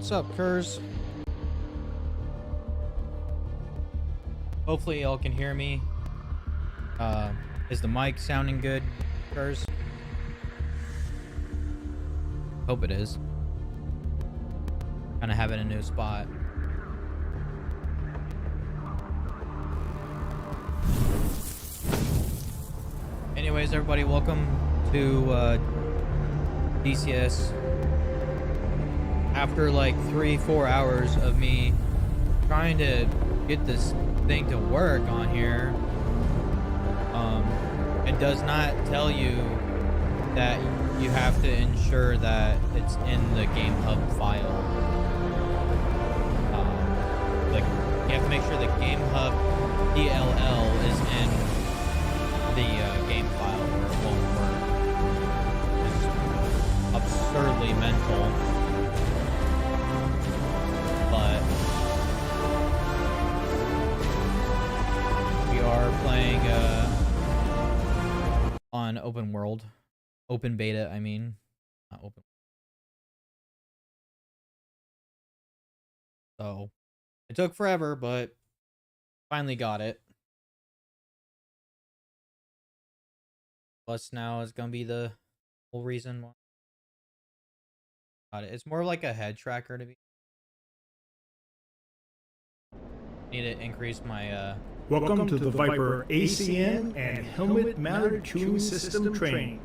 What's up, Kurs? Hopefully y'all can hear me. Is the mic sounding good, Kurs? Hope it is. Kind of having a new spot. Anyways, everybody, welcome to DCS. After like 3-4 hours of me trying to get this thing to work on here, it does not tell you that you have to ensure that it's in the game hub file. Like, you have to make sure the game hub DLL is in the game file or it won't work. It's absurdly mental, but we are playing on open beta, I mean, not open. So it took forever, but finally got it. Plus now it's gonna be the whole reason why. Got it. It's more like a head tracker to be. Need to increase my Welcome to the Viper ACN and Helmet Mounted Tuning System training.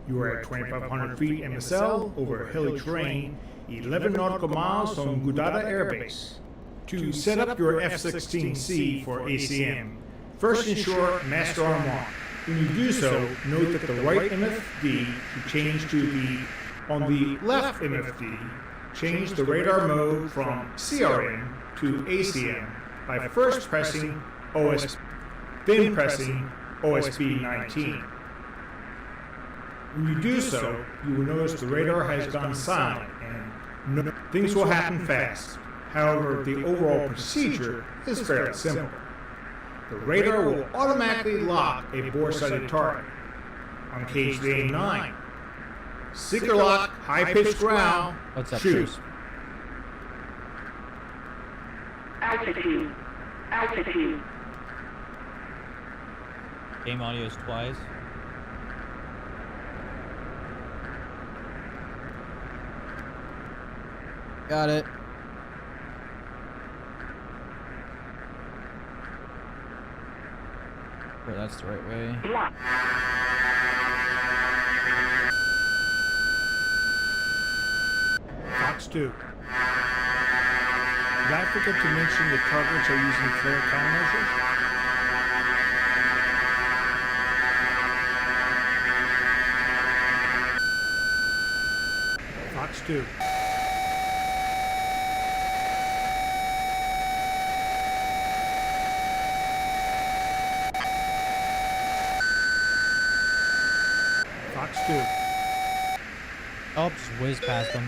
You are at 2,500 feet MSL over hilly terrain, 11 nautical miles from Gudada Air Base. To set up your f16c for ACN, first ensure Master Arm on. When you do so, note that the right MFD should change to the, on the left MFD, change the radar mode from CRN to ACN by first pressing OSB, then pressing OSB 19. When you do so, you will notice the radar has gone silent and things will happen fast. However, the overall procedure is fairly simple. The radar will automatically lock a bore-sighted target. On cage the AIM-9, seeker lock, high-pitched growl, what's up, shoot. Kurs? Altitude. Altitude. Game audio is twice. Got it. Sure, that's the right way. Block. Fox 2. Did I forget to mention the targets are using flare countermeasures? Fox 2. Fox 2. Oh, just whiz past them.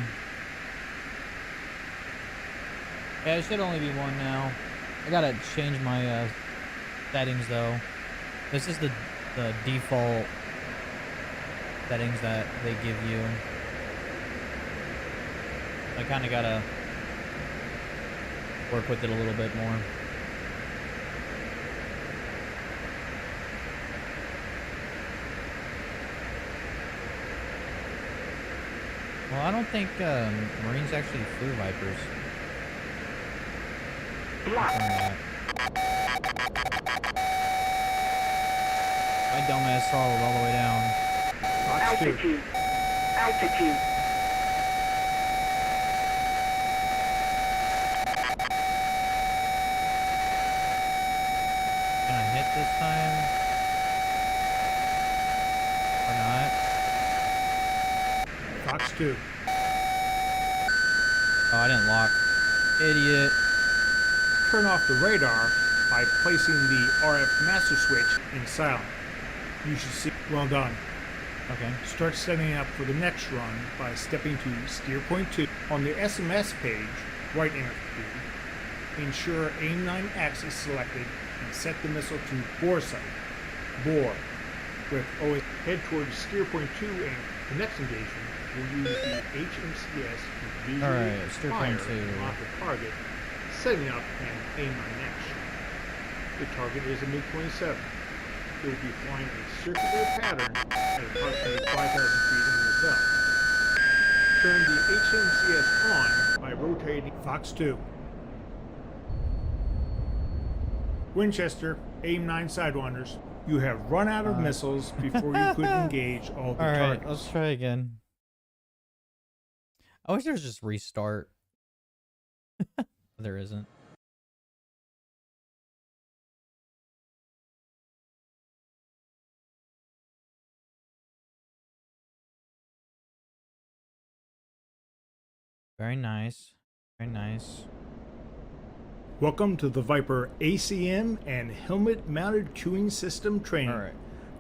Yeah, it should only be one now. I gotta change my settings though. This is the default settings that they give you. I kind of gotta work with it a little bit more. Well, I don't think Marines actually flew Vipers. My dumbass throttled all the way down. Fox 2. Altitude. Altitude. Can I hit this time? Or not? Fox 2. Oh, I didn't lock. Idiot. Turn off the radar by placing the RF master switch in silent. You should see. Well done. Okay. Start setting up for the next run by stepping to steer point 2. On the SMS page, right MFD, ensure AIM-9X is selected and set the missile to bore sight. Bore with OS Head towards steer point 2 and the next engagement will use the HMCS to visually Alright, steer fire point 2. and lock the target, setting up an A9X. The target is a MiG-27. It will be flying a circular pattern at approximately 5,000 feet in the cell. Turn the HMCS on by rotating Fox 2. Winchester, AIM-9 Sidewinders. You have run out of missiles before you could engage all the Alright, targets. let's try again. I wish there was just restart. There isn't. Very nice. Very nice. Welcome to the Viper ACM and helmet-mounted queuing system training. Alright.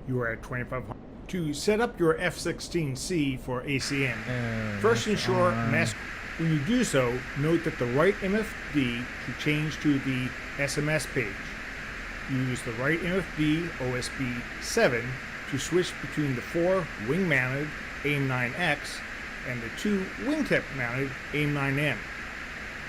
You are at 2500. To set up your f16c for ACM, first that's ensure on. mask. When you do so, note that the right MFD should change to the SMS page. Use the right MFD OSB 7 to switch between the 4 wing-mounted AIM-9X and the 2 wingtip-mounted AIM-9M.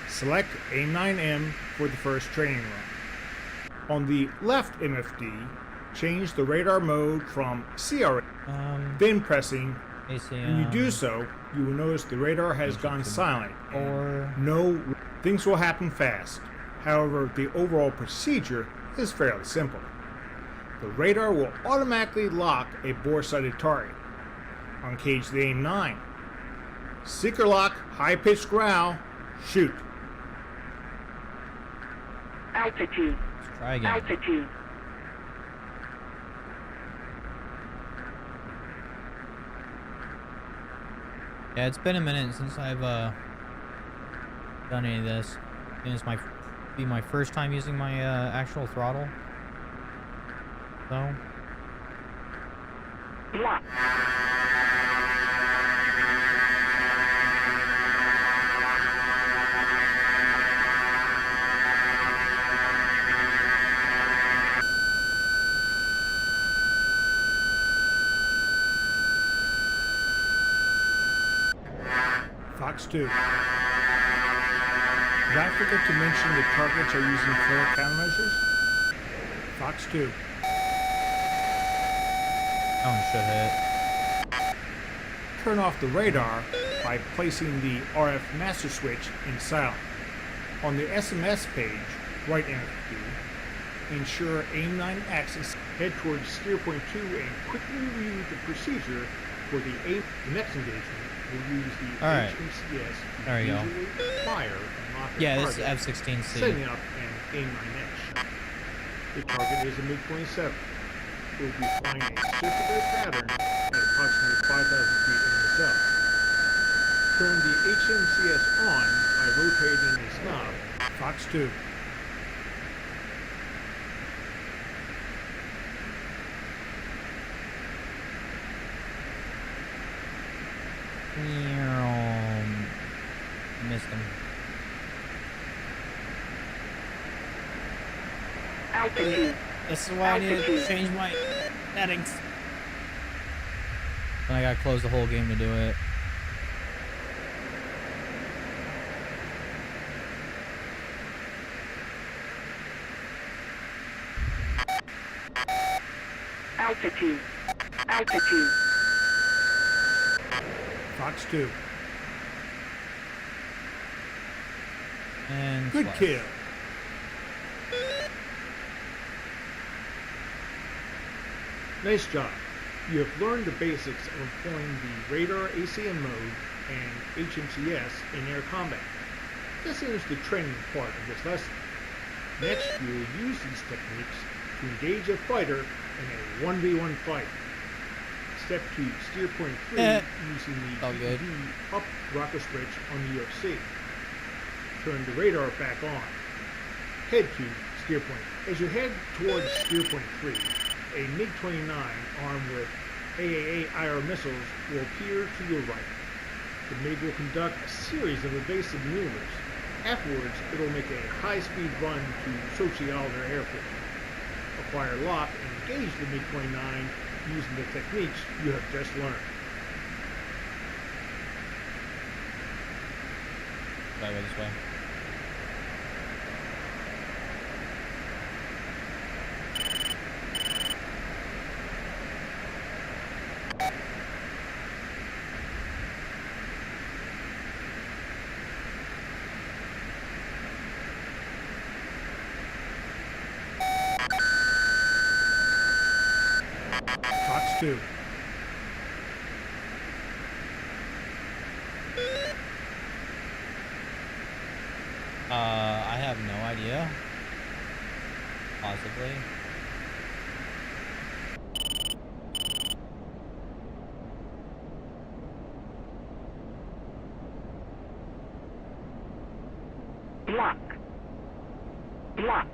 Select AIM-9M for the first training run. On the left MFD, change the radar mode from CRA, then pressing. ACM. When you do so, you will notice the radar has gone silent. Or No, things will happen fast. However, the overall procedure is fairly simple. The radar will automatically lock a bore-sighted target. Uncage the AIM-9. Seeker lock, high-pitched growl, shoot. Altitude. let's try again. Altitude. Yeah, it's been a minute since I've done any of this. And it's be my first time using my actual throttle. So Block. Fox 2. Did I forget to mention the targets are using flare countermeasures? Fox 2. that one should hit. Turn off the radar by placing the RF master switch in silent. On the SMS page, right MFD, ensure AIM-9 axis, head towards steer point 2 and quickly review the procedure for the next engagement. We'll use the Alright. HMCS to There you go. visually fire and lock the Yeah, this is target, F16c. setting up an AIM-9X. The target is a MiG-27. It will be flying a circular pattern at approximately 5,000 feet in the cell. Turn the HMCS on by rotating the knob. Fox 2. Missed him. Altitude. This is why I need to change my settings. And I gotta close the whole game to do it. Altitude. Altitude. Fox 2. And Good flash. kill. Nice job. You have learned the basics of employing the radar ACM mode and HMCS in air combat. This is the training part of this lesson. Next, you will use these techniques to engage a fighter in a 1v1 fight. Step 2, steer point 3 using the all good. DD up rocker switch on the UFC. Turn the radar back on. Head to steer point. As you head towards steer point 3, a MiG-29 armed with AAA IR missiles will appear to your right. The MiG will conduct a series of evasive maneuvers. Afterwards, it will make a high-speed run to Sochi Alder Airport. Acquire lock and engage the MiG-29 using the techniques you have just learned. Gotta go this way. Cox 2. I have no idea. Possibly. Block. Block.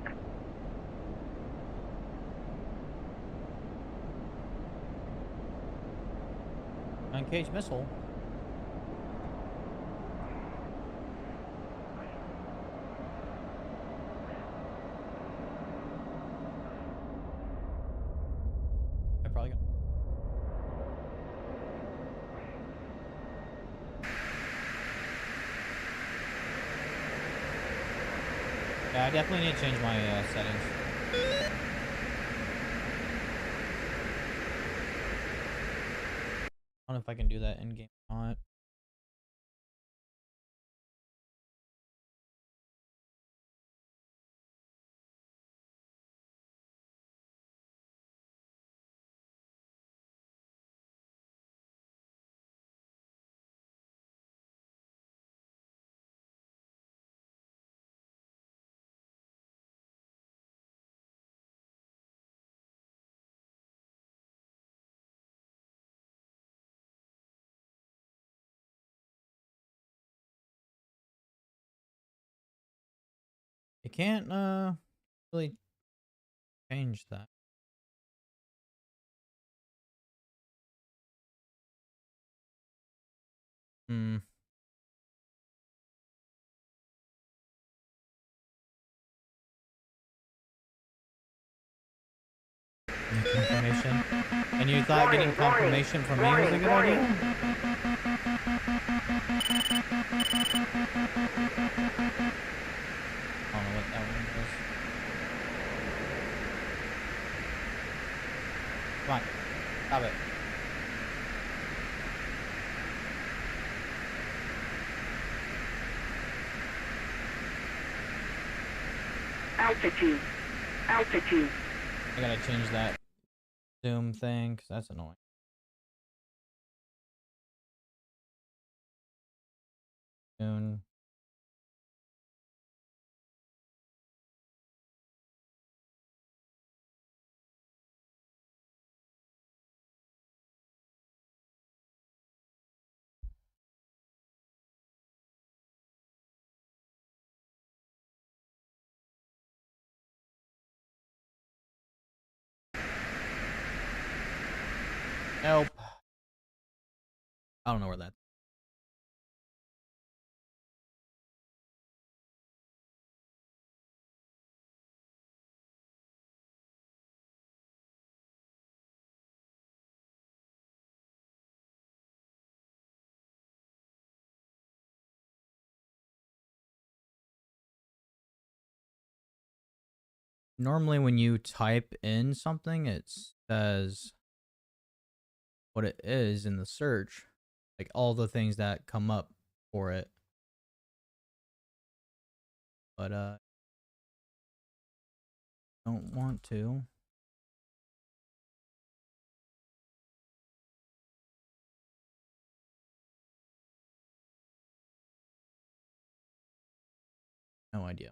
Uncaged missile. I probably got. Yeah, I definitely need to change my settings. I don't know if I can do that in game or not. You can't really change that. Hmm. Confirmation. And you thought getting confirmation from me was a good idea? I don't know what that one was. Come on. Stop it. Altitude. Altitude. I gotta change that zoom thing because that's annoying. Soon. Nope. I don't know where that. Normally when you type in something, it says what it is in the search, like all the things that come up for it. But don't want to. No idea.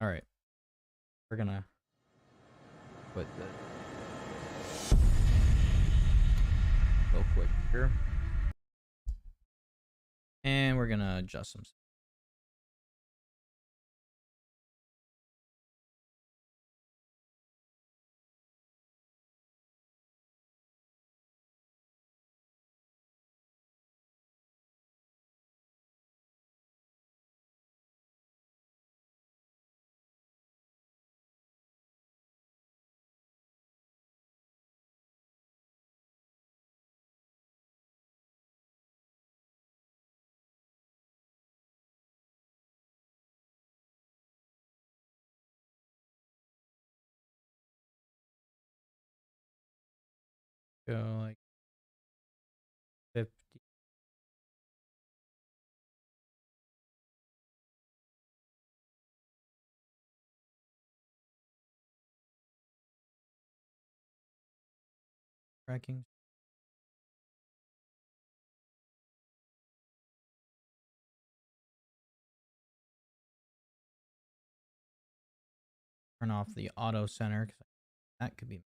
All right. We're gonna put the go quick here. And we're gonna adjust some. Go like 50. Tracking. Turn off the auto center because that could be.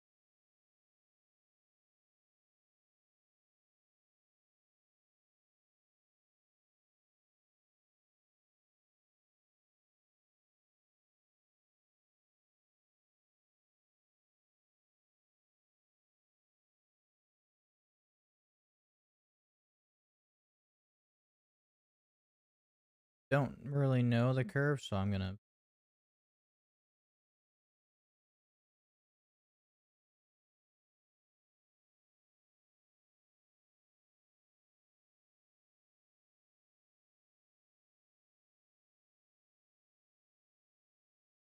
Don't really know the curve, so I'm gonna.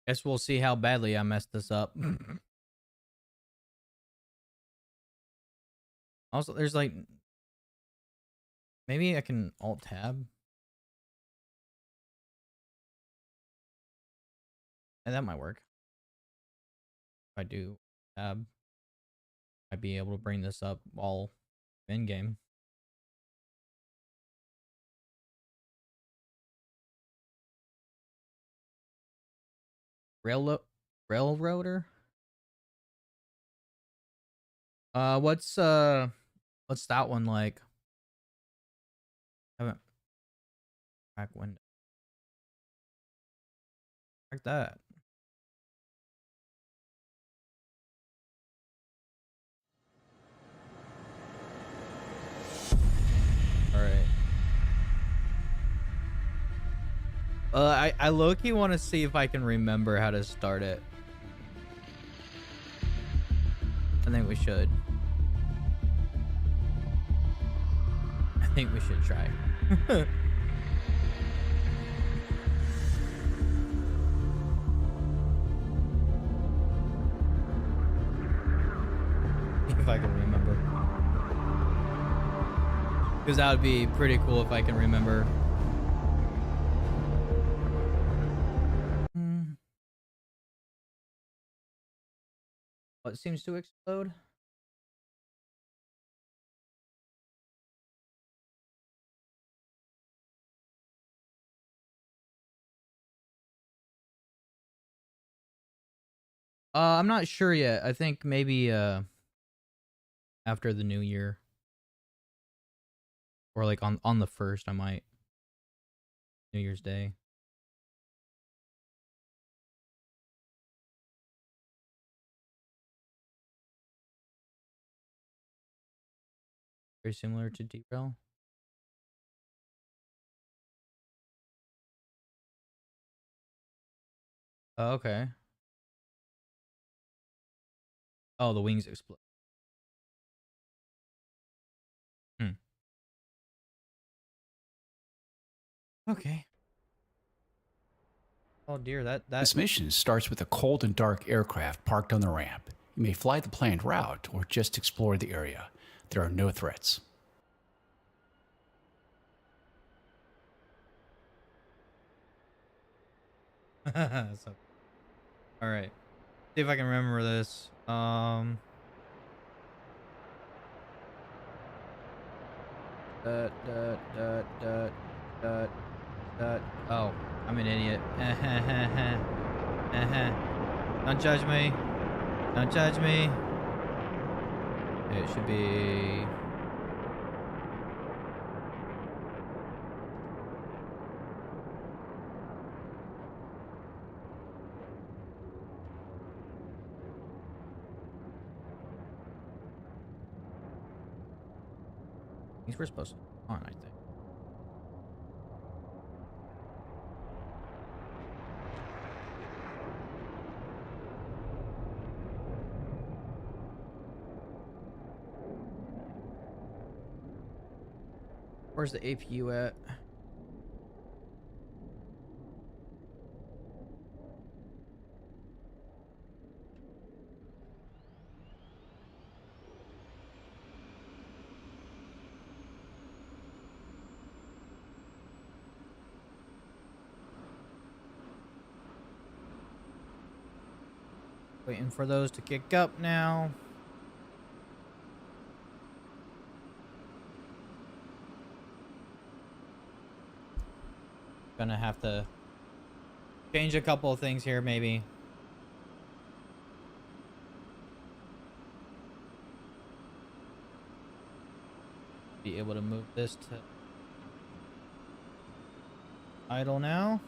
Guess we'll see how badly I messed this up. Also, there's like maybe I can alt tab. And that might work. If I do tab, I'd be able to bring this up all in game. Railroader? What's that one like? Haven't back window. Like that. Alright. I low-key want to see if I can remember how to start it. I think we should. I think we should try. If I can remember. Because that would be pretty cool if I can remember. What seems to explode? I'm not sure yet. I think maybe after the new year. Or like on the 1st, I might. New Year's Day. Very similar to Derail. Oh, okay. Oh, the wings explode. Okay. Oh dear, that This mission starts with a cold and dark aircraft parked on the ramp. You may fly the planned route or just explore the area. There are no threats. So, all right. See if I can remember this. Dut, dut, dut, dut, dut, dut. Oh, I'm an idiot. Don't judge me. Don't judge me. It should be. These were supposed to be on, I think. Where's the APU at? Waiting for those to kick up now. Gonna have to change a couple of things here, maybe. Be able to move this to idle now.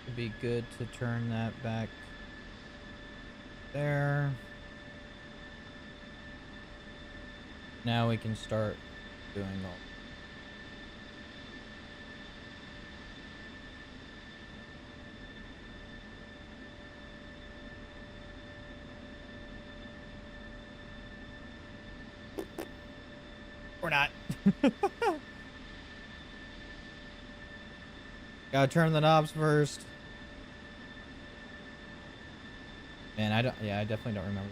It'd be good to turn that back there. Now we can start doing all. Or not. Gotta turn the knobs first. Man, I definitely don't remember.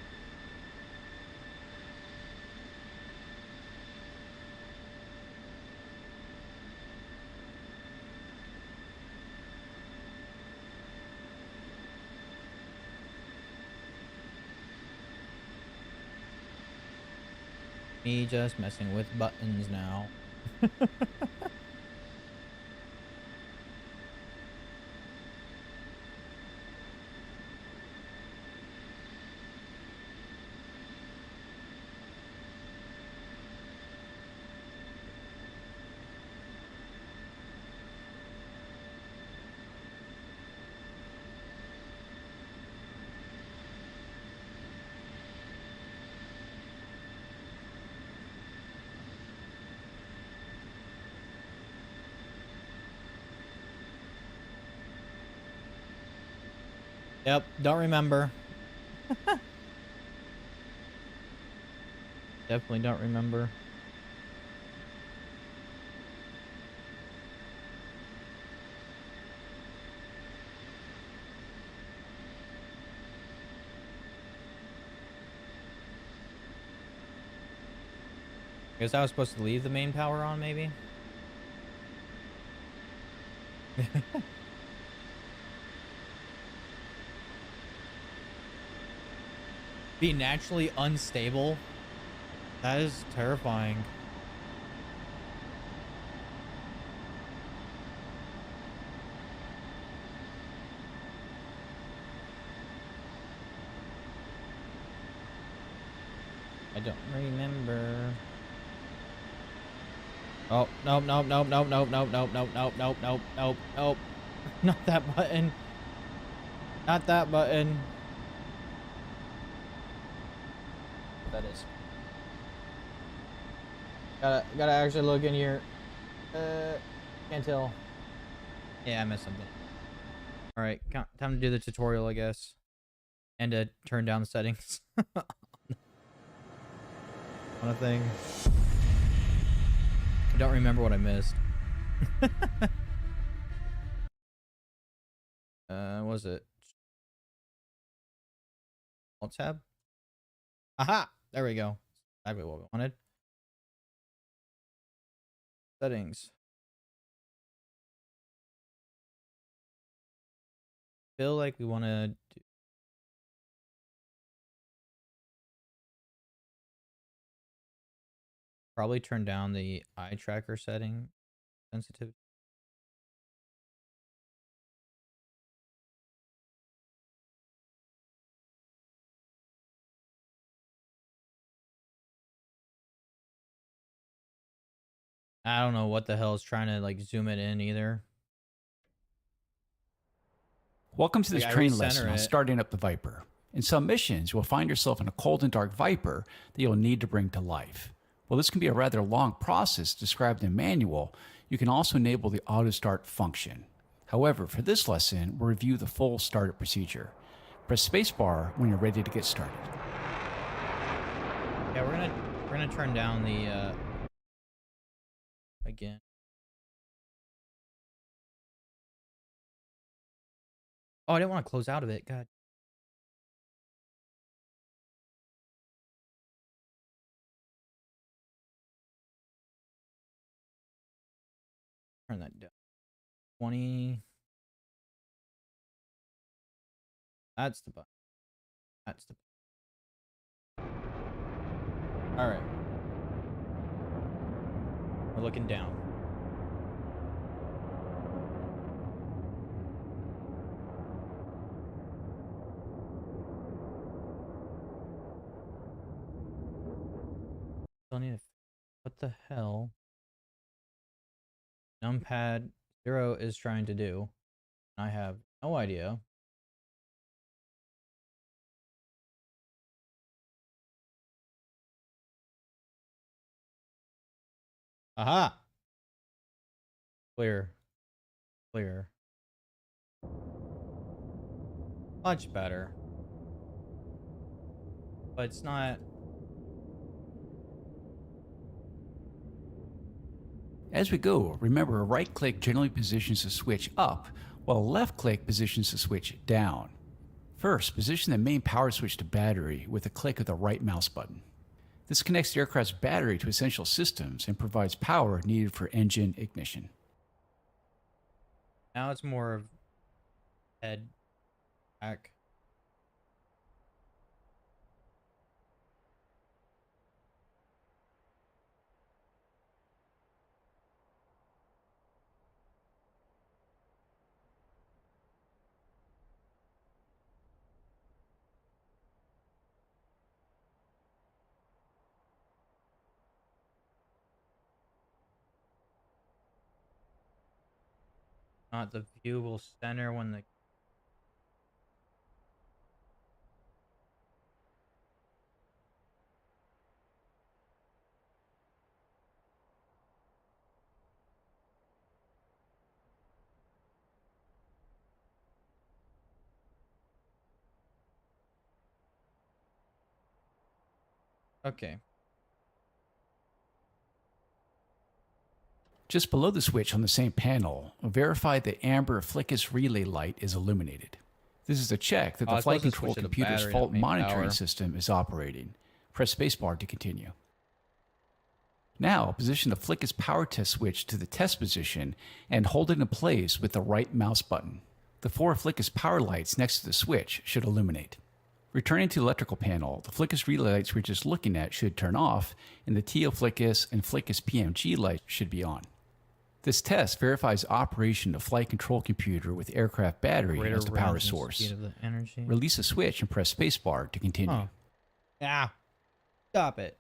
Me just messing with buttons now. Yep, don't remember. Definitely don't remember. I guess I was supposed to leave the main power on, maybe? Be naturally unstable? That is terrifying. I don't remember. Oh, nope, nope, nope, nope, nope, nope, nope, nope, nope, nope, nope, nope, nope. Not that button. Not that button. That is. Gotta actually look in here. Can't tell. Yeah, I missed something. All right, time to do the tutorial, I guess, and to turn down the settings on a thing. I don't remember what I missed. Was it Alt tab? Aha! There we go. Exactly what we wanted. Settings. Feel like we want to do. Probably turn down the eye tracker setting sensitivity. I don't know what the hell is trying to like zoom it in either. Welcome to this Like, training lesson on it. starting up the Viper. In some missions, you'll find yourself in a cold and dark Viper that you'll need to bring to life. While this can be a rather long process described in the manual, you can also enable the auto start function. However, for this lesson, we'll review the full startup procedure. Press spacebar when you're ready to get started. Yeah, we're gonna turn down the again. Oh, I didn't want to close out of it. God. Turn that down. 20. That's the button. That's the button. All right. We're looking down. Still need to. What the hell? Numpad 0 is trying to do. I have no idea. Aha! Clear. Clear. Much better. But it's not... As we go, remember a right click generally positions the switch up, while a left click positions the switch down. First, position the main power switch to battery with a click of the right mouse button. This connects the aircraft's battery to essential systems and provides power needed for engine ignition. Now it's more of head back. Not the view will center when the... Okay. Just below the switch on the same panel, verify the amber Flickus relay light is illuminated. This is a check that Oh, the I flight suppose to control switch to the computer's battery, fault not main monitoring power. system is operating. Press spacebar to continue. Now, position the Flickus power test switch to the test position and hold it in place with the right mouse button. The 4 Flickus power lights next to the switch should illuminate. Returning to the electrical panel, the Flickus relay lights we're just looking at should turn off, and the TO Flickus and Flickus PMG lights should be on. This test verifies operation of flight control computer with aircraft battery Greater as the power range and source. speed of the energy. Release the switch and press spacebar to continue. Oh. Ah. Stop it.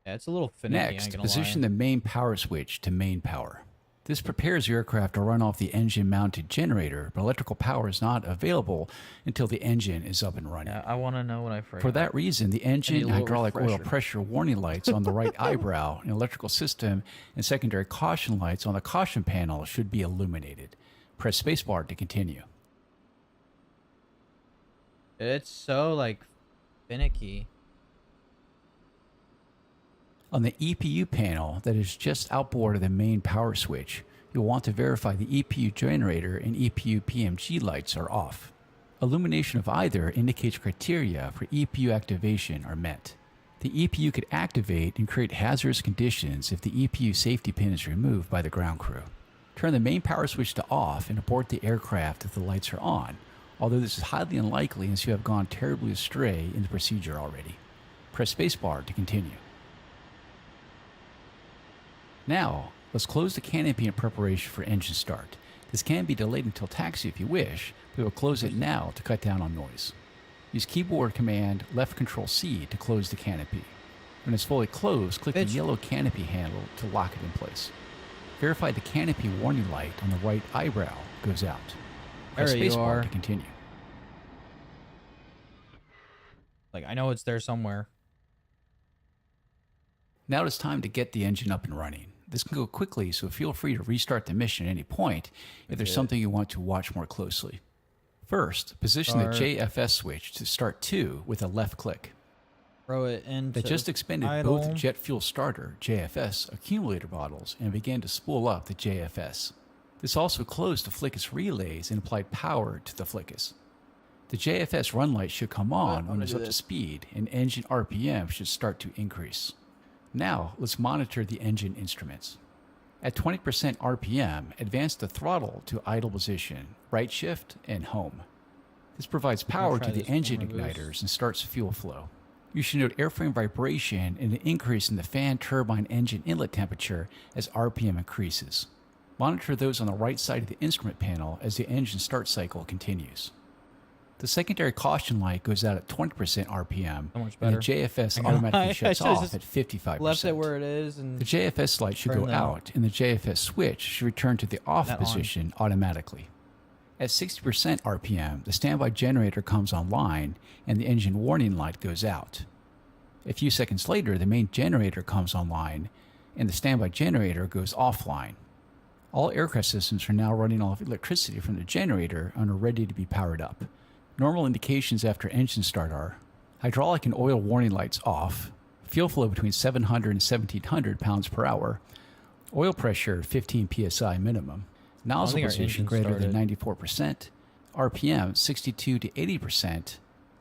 Yeah, it's a little finicky, I ain't Next, gonna position lie. the main power switch to main power. This prepares your aircraft to run off the engine-mounted generator, but electrical power is not available until the engine is up and running. Yeah, I want to know what I forgot. For that reason, the I need engine a and little hydraulic oil refresher. pressure warning lights on the right eyebrow and electrical system and secondary caution lights on the caution panel should be illuminated. Press spacebar to continue. It's so, like, finicky. On the EPU panel that is just outboard of the main power switch, you'll want to verify the EPU generator and EPU PMG lights are off. Illumination of either indicates criteria for EPU activation are met. The EPU could activate and create hazardous conditions if the EPU safety pin is removed by the ground crew. Turn the main power switch to off and abort the aircraft if the lights are on, although this is highly unlikely as you have gone terribly astray in the procedure already. Press spacebar to continue. Now, let's close the canopy in preparation for engine start. This can be delayed until taxi if you wish, but we'll close it now to cut down on noise. Use keyboard command left control C to close the canopy. When it's fully closed, click the yellow canopy handle to lock it in place. Verify the canopy warning light on the right eyebrow goes out. Press There you spacebar are. to continue. Like, I know it's there somewhere. Now it's time to get the engine up and running. This can go quickly, so feel free to restart the mission at any point if there's something you want to watch more closely. First, position the Start. JFS switch to start 2 with a left click. Throw it into That just expended idle. both jet fuel starter JFS accumulator bottles and began to spool up the JFS. This also closed the Flickus relays and applied power to the Flickus. The JFS run light should come on when it's up to speed, and engine RPM should start to increase. Now, let's monitor the engine instruments. At 20% RPM, advance the throttle to idle position, right shift, and home. This provides power to the engine igniters and starts fuel flow. You should note airframe vibration and an increase in the fan turbine engine inlet temperature as RPM increases. Monitor those on the right side of the instrument panel as the engine start cycle continues. The secondary caution light goes out at 20% RPM, So much and the better. JFS automatically shuts should've off just at 55%. Left it where it is, and The JFS light should turn go them. out, and the JFS switch should return to the off That on. position automatically. At 60% RPM, the standby generator comes online, and the engine warning light goes out. A few seconds later, the main generator comes online, and the standby generator goes offline. All aircraft systems are now running off electricity from the generator and are ready to be powered up. Normal indications after engine start are hydraulic and oil warning lights off, fuel flow between 700 and 1700 pounds per hour, oil pressure 15 psi minimum, nozzle think our position engine greater than started. 94%, RPM 62 to 80%,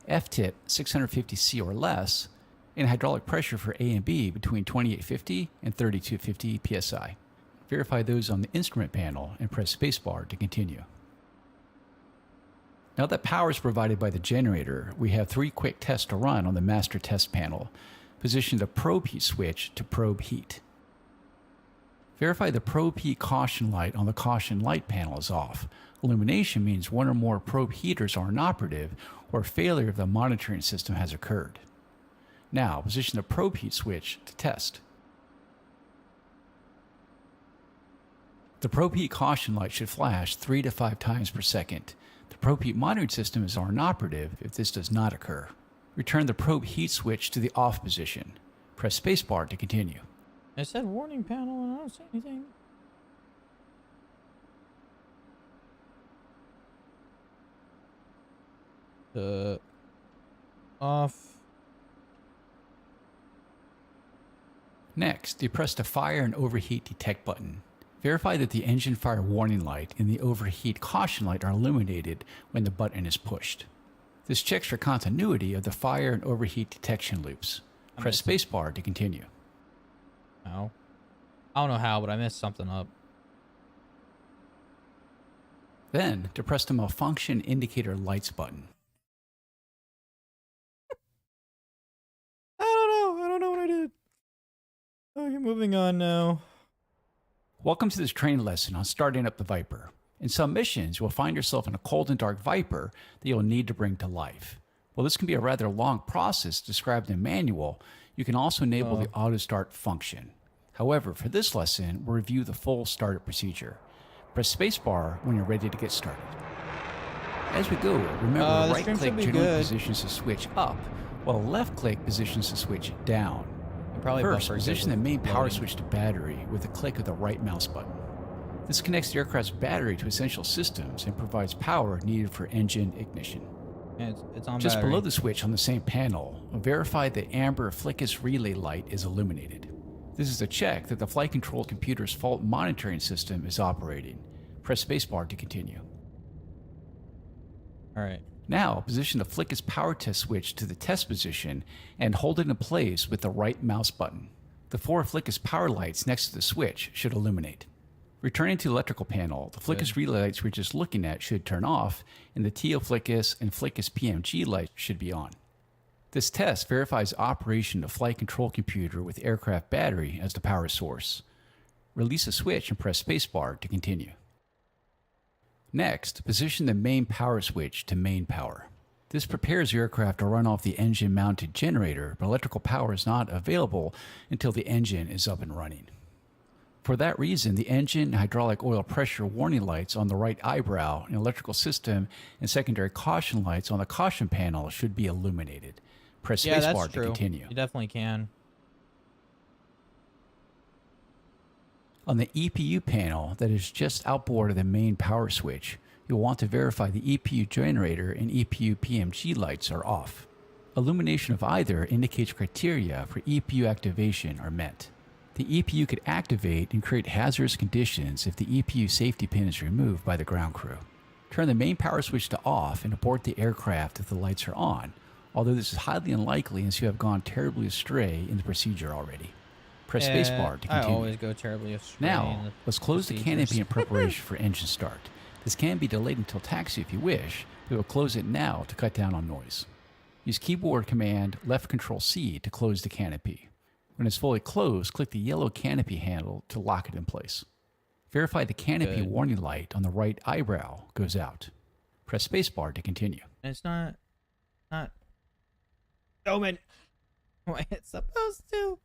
F-tip 650C or less, and hydraulic pressure for A and B between 2850 and 3250 psi. Verify those on the instrument panel and press spacebar to continue. Now that power is provided by the generator, we have 3 quick tests to run on the master test panel. Position the probe heat switch to probe heat. Verify the probe heat caution light on the caution light panel is off. Illumination means one or more probe heaters are inoperative or failure of the monitoring system has occurred. Now position the probe heat switch to test. The probe heat caution light should flash 3 to 5 times per second. The probe heat monitoring system is inoperative if this does not occur. Return the probe heat switch to the off position. Press spacebar to continue. it said warning panel, and I don't see anything. Off. Next, depress the fire and overheat detect button. Verify that the engine fire warning light and the overheat caution light are illuminated when the button is pushed. This checks for continuity of the fire and overheat detection loops. Press spacebar to continue. How? I don't know how, but I messed something up. Then, depress the malfunction indicator lights button. I don't know what I did. Okay, moving on now. Welcome to this training lesson on starting up the Viper. In some missions, you will find yourself in a cold and dark Viper that you'll need to bring to life. While this can be a rather long process described in the manual, you can also enable the auto start function. However, for this lesson, we'll review the full startup procedure. Press spacebar when you're ready to get started. As we go, remember this stream right-click should be generally good. positions the switch up, while left-click positions the switch down. Probably First, buffers position the with main power loading. switch to battery with a click of the right mouse button. This connects the aircraft's battery to essential systems and provides power needed for engine ignition. Yeah, it's on Just battery. below the switch on the same panel, verify the amber Flickus relay light is illuminated. This is a check that the flight control computer's fault monitoring system is operating. Press spacebar to continue. All right. Now, position the Flickus power test switch to the test position and hold it in place with the right mouse button. The 4 Flickus power lights next to the switch should illuminate. Returning to the electrical panel, the Flickus relay lights we're just looking at should turn off, and the TO Flickus and Flickus PMG lights should be on. This test verifies operation of flight control computer with aircraft battery as the power source. Release the switch and press spacebar to continue. Next, position the main power switch to main power. This prepares the aircraft to run off the engine-mounted generator, but electrical power is not available until the engine is up and running. For that reason, the engine and hydraulic oil pressure warning lights on the right eyebrow and electrical system and secondary caution lights on the caution panel should be illuminated. Press Yeah, that's spacebar to true. continue. You definitely can. On the EPU panel that is just outboard of the main power switch, you'll want to verify the EPU generator and EPU PMG lights are off. Illumination of either indicates criteria for EPU activation are met. The EPU could activate and create hazardous conditions if the EPU safety pin is removed by the ground crew. Turn the main power switch to off and abort the aircraft if the lights are on, although this is highly unlikely as you have gone terribly astray in the procedure already. Press spacebar to continue. I always go terribly astray. Now, let's close the canopy in preparation for engine start. This can be delayed until taxi if you wish. We will close it now to cut down on noise. Use keyboard command left control C to close the canopy. When it's fully closed, click the yellow canopy handle to lock it in place. Verify the canopy warning light on the right eyebrow goes out. Press spacebar to continue. It's not open. Why it's supposed to.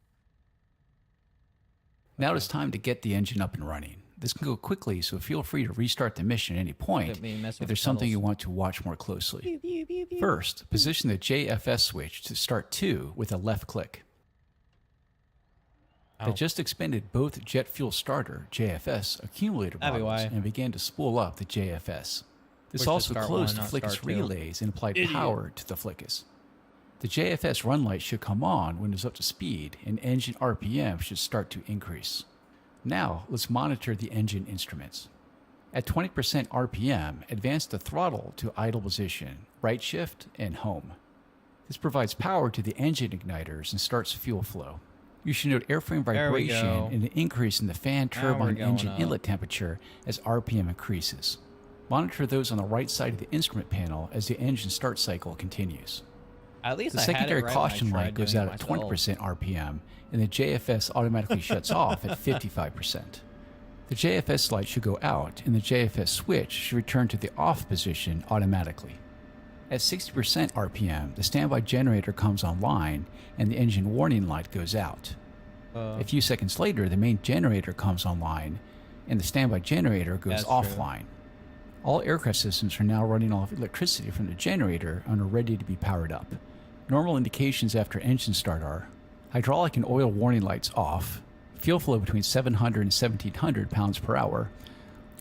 Now it's time to get the engine up and running. This can go quickly, so feel free to restart the mission at any point if there's something you want to watch more closely. First, position the JFS switch to start 2 with a left click. I just expended both jet fuel starter, JFS, accumulator bottles and began to spool up the JFS. This also closed the Flickus relays and applied power to the Flickus. The JFS run light should come on when it's up to speed, and engine RPM should start to increase. Now, let's monitor the engine instruments. At 20% RPM, advance the throttle to idle position, right shift, and home. This provides power to the engine igniters and starts fuel flow. You should note airframe vibration and an increase in the fan turbine engine inlet temperature as RPM increases. Monitor those on the right side of the instrument panel as the engine start cycle continues. At least the secondary caution light goes out at 20% RPM, and the JFS automatically shuts off at 55%. The JFS light should go out, and the JFS switch should return to the off position automatically. At 60% RPM, the standby generator comes online, and the engine warning light goes out. A few seconds later, the main generator comes online, and the standby generator goes offline. All aircraft systems are now running off electricity from the generator and are ready to be powered up. Normal indications after engine start are hydraulic and oil warning lights off, fuel flow between 700 and 1700 pounds per hour,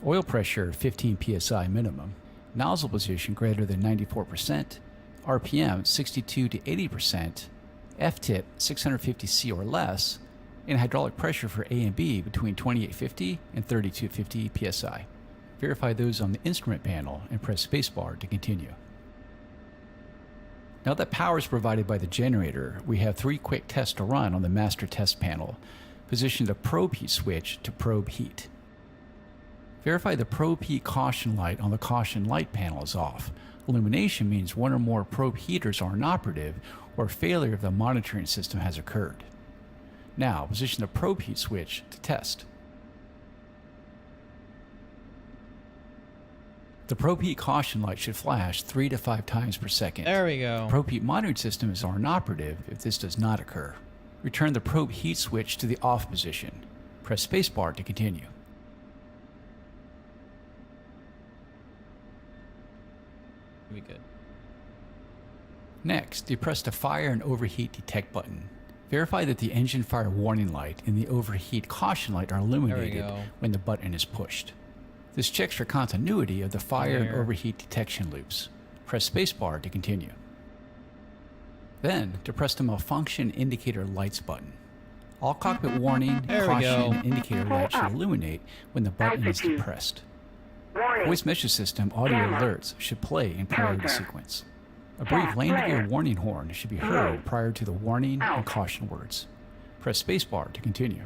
oil pressure 15 psi minimum, nozzle position greater than 94%, RPM 62 to 80%, F-tip 650C or less, and hydraulic pressure for A and B between 2850 and 3250 psi. Verify those on the instrument panel and press spacebar to continue. Now that power is provided by the generator, we have 3 quick tests to run on the master test panel. Position the probe heat switch to probe heat. Verify the probe heat caution light on the caution light panel is off. Illumination means one or more probe heaters are inoperative or failure of the monitoring system has occurred. Now position the probe heat switch to test. The probe heat caution light should flash 3 to 5 times per second. There we go. The probe heat monitoring system is inoperative if this does not occur. Return the probe heat switch to the off position. Press spacebar to continue. Be good. Next, depress the fire and overheat detect button. Verify that the engine fire warning light and the overheat caution light are illuminated when the button is pushed. This checks for continuity of the fire and overheat detection loops. Press spacebar to continue. Then, depress the malfunction indicator lights button. All cockpit warning, caution, and indicator lights should illuminate when the button is depressed. Voice message system audio alerts should play in priority sequence. A brief landing gear warning horn should be heard prior to the warning and caution words. Press spacebar to continue.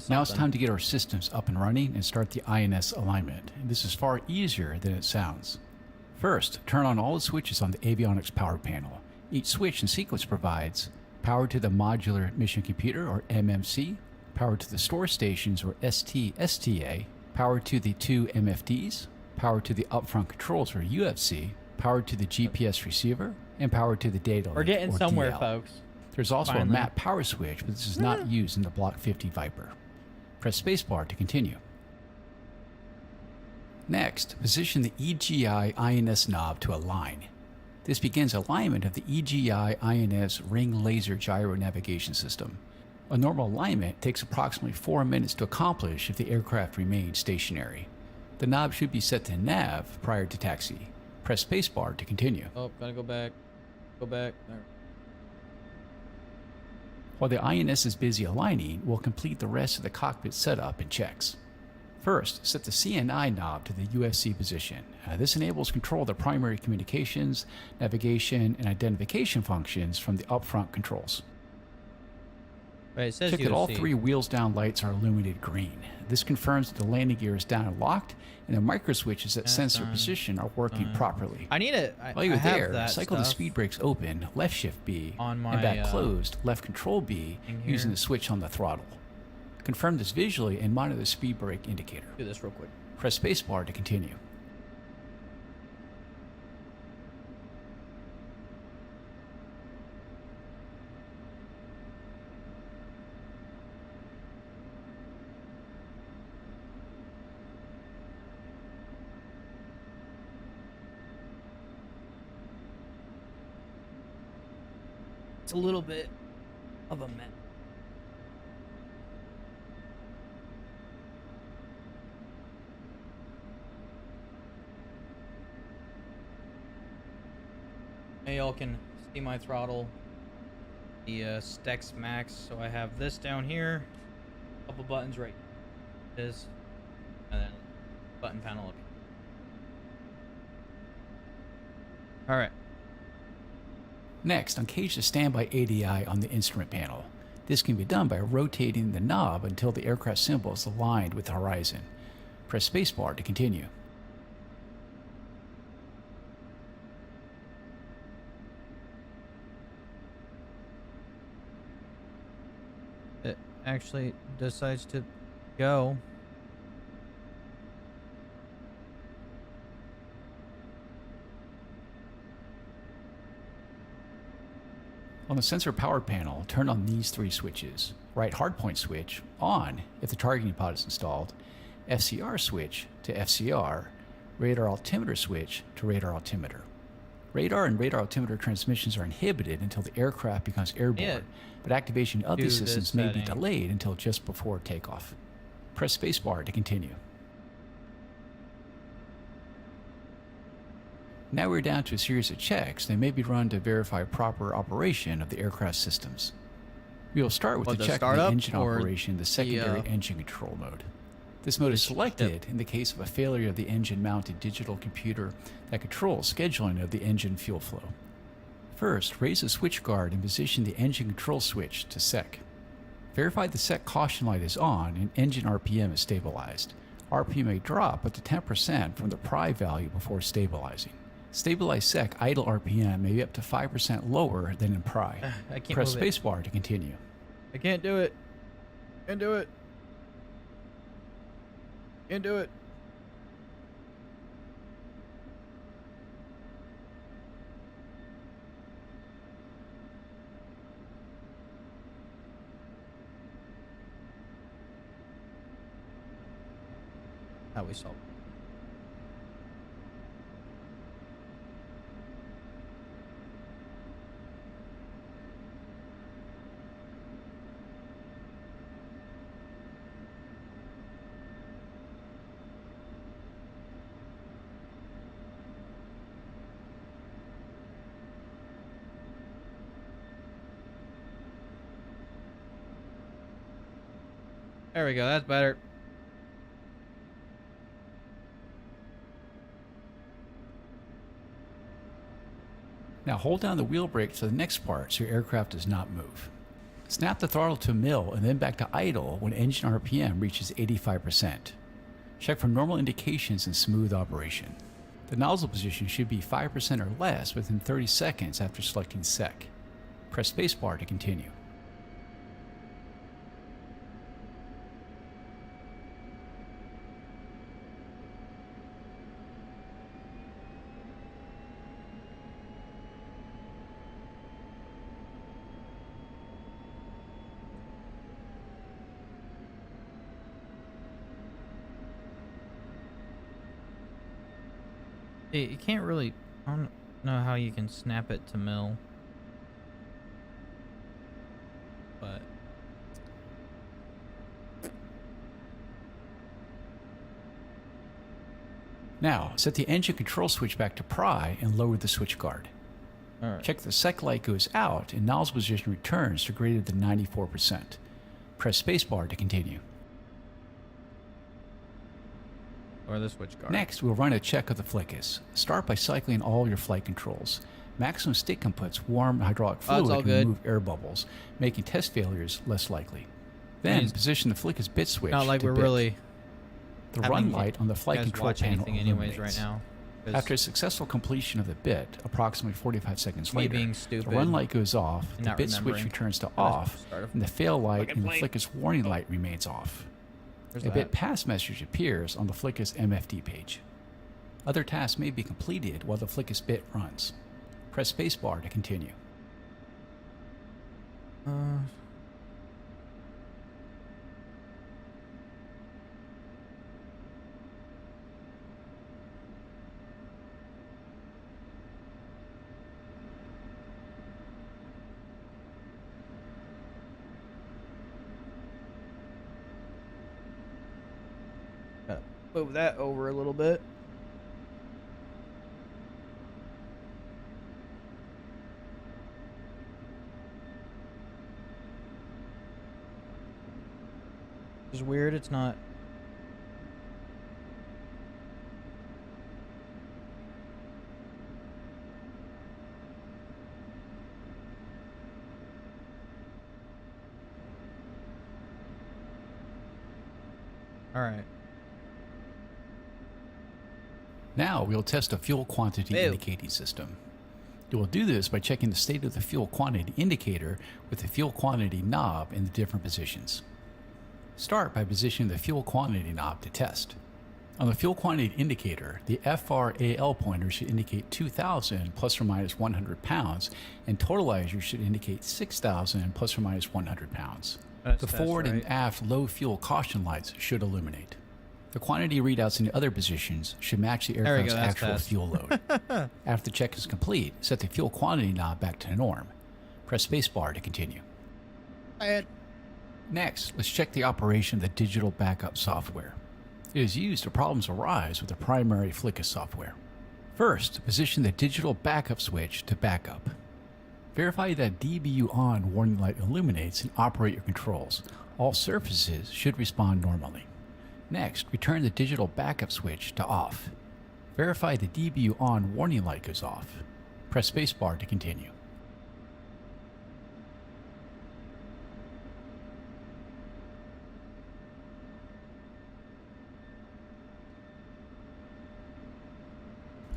Now it's time to get our systems up and running and start the INS alignment. This is far easier than it sounds. First, turn on all the switches on the avionics power panel. Each switch in sequence provides power to the modular mission computer or MMC, power to the store stations or ST/STA, power to the 2 MFDs, power to the upfront controls or UFC, power to the GPS receiver, and power to the data link. We're getting or somewhere, DL. folks. There's also a map power switch, but this is not used in the Block 50 Viper. Press spacebar to continue. Next, position the EGI INS knob to align. This begins alignment of the EGI INS ring laser gyro navigation system. A normal alignment takes approximately 4 minutes to accomplish if the aircraft remains stationary. The knob should be set to nav prior to taxi. Press spacebar to continue. Oh, gotta go back. Go back. There. While the INS is busy aligning, we'll complete the rest of the cockpit setup and checks. First, set the CNI knob to the USC position. This enables control of the primary communications, navigation, and identification functions from the upfront controls. Right, it says Check that all USC. 3 wheels down lights are illuminated green. This confirms that the landing gear is down and locked, and the micro switches that sense their position are working properly. I need it. While you're I have there, that cycle the stuff speed brakes open, left shift B, on my, and back closed, left control B, thing using here. the switch on the throttle. Confirm this visually and monitor the speed brake indicator. Do this real quick. Press spacebar to continue. It's a little bit of a mess. Hey, y'all can see my throttle, the Stex Max. So I have this down here, a couple buttons right this, and then button panel up here. All right. Next, uncage the standby ADI on the instrument panel. This can be done by rotating the knob until the aircraft symbol is aligned with the horizon. Press spacebar to continue. It actually decides to go. On the sensor power panel, turn on these 3 switches. Right hardpoint switch, on if the targeting pod is installed, FCR switch to FCR, radar altimeter switch to radar altimeter. Radar and radar altimeter transmissions are inhibited until the aircraft becomes airborne, Yeah. but activation of Do these this systems may be setting. delayed until just before takeoff. Press spacebar to continue. Now we're down to a series of checks that may be run to verify proper operation of the aircraft systems. We will start with What, the the check of the startup engine or operation, the secondary the, engine control mode. This mode is selected in the case of a failure of the engine-mounted digital computer that controls scheduling of the engine fuel flow. First, raise the switch guard and position the engine control switch to SEC. Verify the SEC caution light is on and engine RPM is stabilized. RPM may drop up to 10% from the pry value before stabilizing. Stabilized SEC idle RPM may be up to 5% lower than in pry. I can't Press move it. spacebar to continue. I can't do it. Can't do it. Can't do it. How we solve it. There we go. That's better. Now hold down the wheel brake to the next part so your aircraft does not move. Snap the throttle to mill and then back to idle when engine RPM reaches 85%. Check for normal indications and smooth operation. The nozzle position should be 5% or less within 30 seconds after selecting SEC. Press spacebar to continue. You can't really. I don't know how you can snap it to mill. But. Now, set the engine control switch back to pry and lower the switch guard. All right. Check the sec light goes out and nozzle position returns to greater than 94%. Press spacebar to continue. Or the switch guard. Next, we'll run a check of the flickus. Start by cycling all your flight controls. Maximum stick inputs warm hydraulic fluid all can good. remove air bubbles, making test failures less likely. Then position the flickus bit switch Not like to we're bit. really The run light on the flight guys control watch panel anything anyways illuminates. right now. 'cause After a successful completion of the bit, approximately 45 seconds me later, being the stupid run light goes off, and the not bit switch remembering returns to how to off, start a- and the fail light Fucking and the plane. flickus warning light remains off. Where's A that? bit pass message appears on the flickus MFD page. Other tasks may be completed while the flickus bit runs. Press spacebar to continue. Gotta move that over a little bit. It's weird, it's not. Alright. Now we'll test a fuel quantity Ew. indicating system. You will do this by checking the state of the fuel quantity indicator with the fuel quantity knob in the different positions. Start by positioning the fuel quantity knob to test. On the fuel quantity indicator, the FRAL pointer should indicate 2,000 plus or minus 100 pounds, and totalizer should indicate 6,000 plus or minus 100 pounds. That's The test, forward and right? aft low fuel caution lights should illuminate. The quantity readouts in the other positions should match the we go, aircraft's that's actual test. fuel load. After the check is complete, set the fuel quantity knob back to the norm. Press spacebar to continue. Next, let's check the operation of the digital backup software. It is used if problems arise with the primary flickus software. First, position the digital backup switch to backup. Verify that DBU on warning light illuminates and operate your controls. All surfaces should respond normally. Next, return the digital backup switch to off. Verify the DBU on warning light goes off. Press spacebar to continue.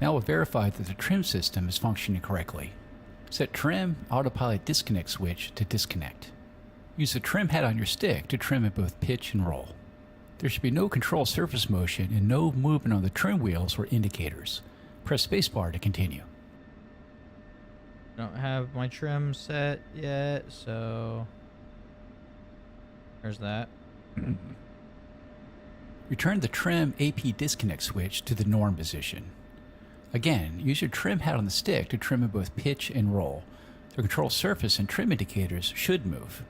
Now we'll verify that the trim system is functioning correctly. Set trim autopilot disconnect switch to disconnect. Use the trim head on your stick to trim at both pitch and roll. There should be no control surface motion and no movement on the trim wheels or indicators. Press spacebar to continue. Don't have my trim set yet, so there's that. Return the trim AP disconnect switch to the norm position. Again, use your trim head on the stick to trim at both pitch and roll. The control surface and trim indicators should move.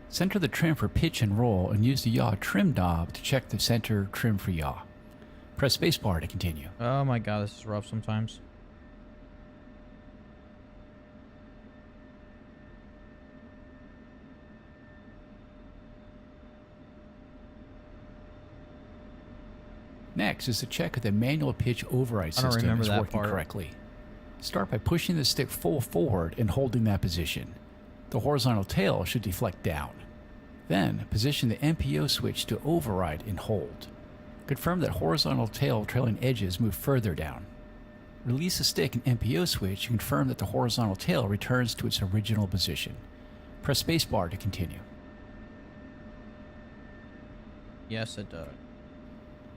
Center the trim for pitch and roll and use the yaw trim knob to check the center trim for yaw. Press spacebar to continue. Oh my god, this is rough sometimes. Next is to check if the manual pitch override I don't system remember is that working part. correctly. Start by pushing the stick full forward and holding that position. The horizontal tail should deflect down. Then position the MPO switch to override and hold. Confirm that horizontal tail trailing edges move further down. Release the stick and MPO switch to confirm that the horizontal tail returns to its original position. Press spacebar to continue. Yes, it does.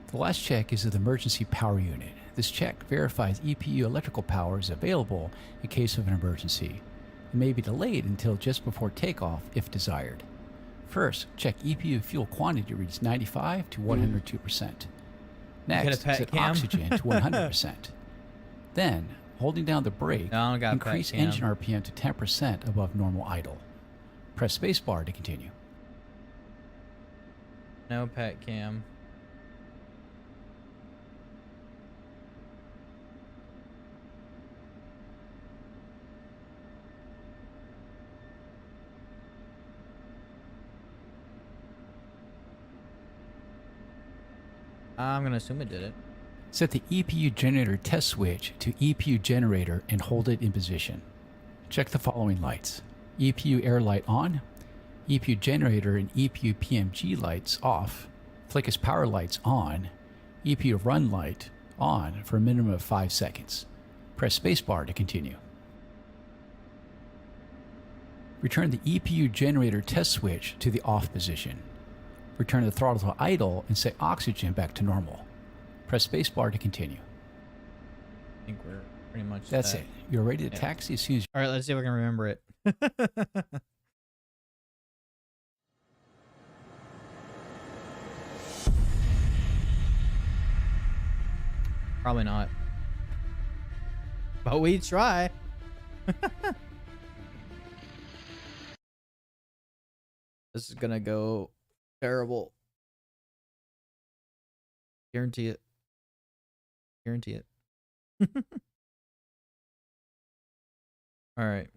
The last check is of the emergency power unit. This check verifies EPU electrical power is available in case of an emergency. It may be delayed until just before takeoff if desired. First, check EPU fuel quantity reads 95 to 102%. Next, pet set cam? oxygen to 100%. Then, holding down the brake, No, I don't got a pet increase cam. engine RPM to 10% above normal idle. Press spacebar to continue. No pet cam. I'm gonna assume it did it. Set the EPU generator test switch to EPU generator and hold it in position. Check the following lights: EPU air light on, EPU generator and EPU PMG lights off, Flickus power lights on, EPU run light on for a minimum of 5 seconds. Press spacebar to continue. Return the EPU generator test switch to the off position. Return the throttle to idle and set oxygen back to normal. Press spacebar to continue. I think we're pretty much That's set. it. You're ready to taxi as soon as All right, let's see if I can remember it. Probably not. But we try. This is gonna go terrible. Guarantee it. Guarantee it. All right.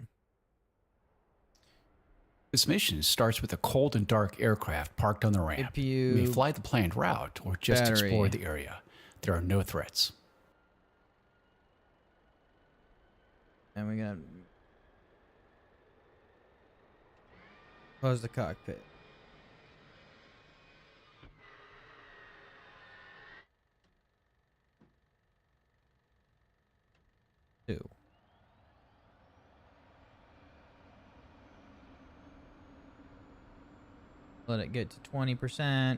This mission starts with a cold and dark aircraft parked on the ramp. You may EPU fly the planned route or just battery. explore the area. There are no threats. And we got close the cockpit. Two. Let it get to 20%.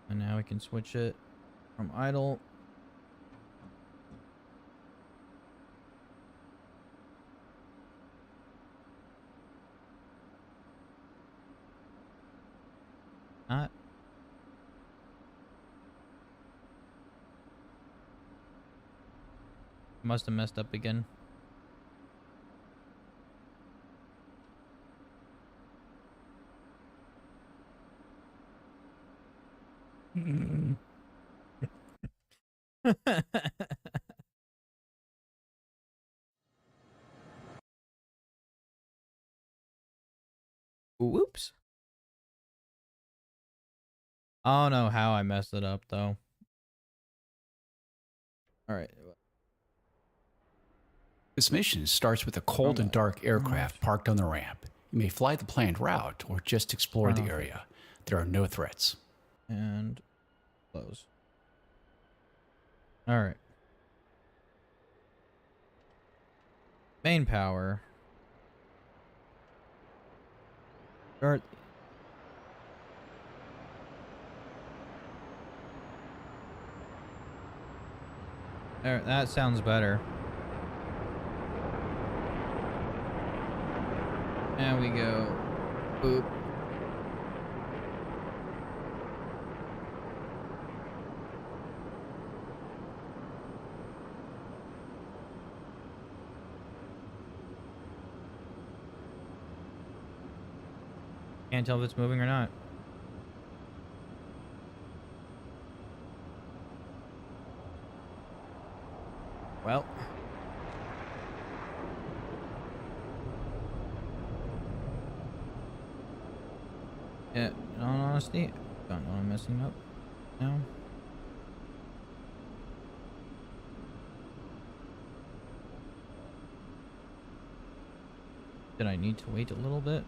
And now we can switch it from idle. Not. Must have messed up again. Whoops. I don't know how I messed it up though. All right. This mission starts with a cold and dark aircraft parked on the ramp. You may fly the planned route or just explore the area. There are no threats. And close. All right. Main power. Start. There, that sounds better. There we go. Boop. Can't tell if it's moving or not. Well. Yeah, in all honesty, don't know I'm messing up now. Did I need to wait a little bit?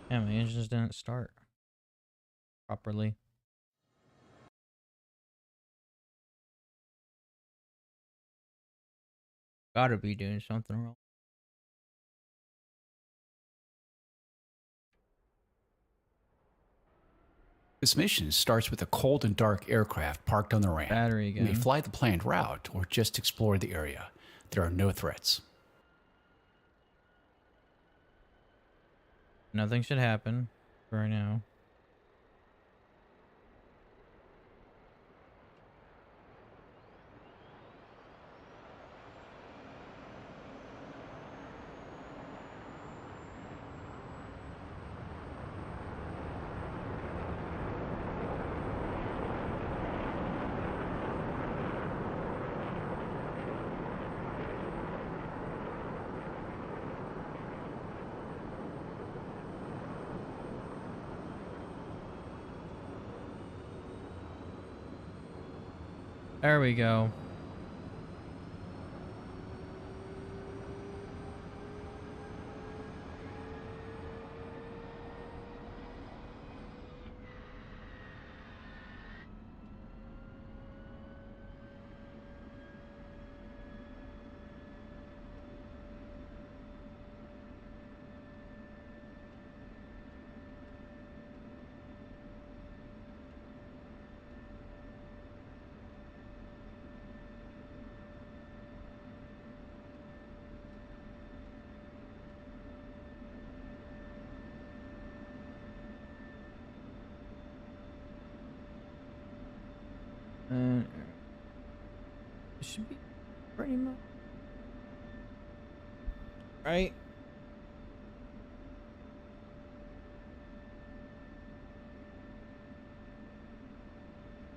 Yeah, my engines didn't start properly. Gotta be doing something wrong. This mission starts with a cold and dark aircraft parked on the ramp. Battery You may again. fly the planned route or just explore the area. There are no threats. Nothing should happen for right now. There we go. And it should be pretty much right.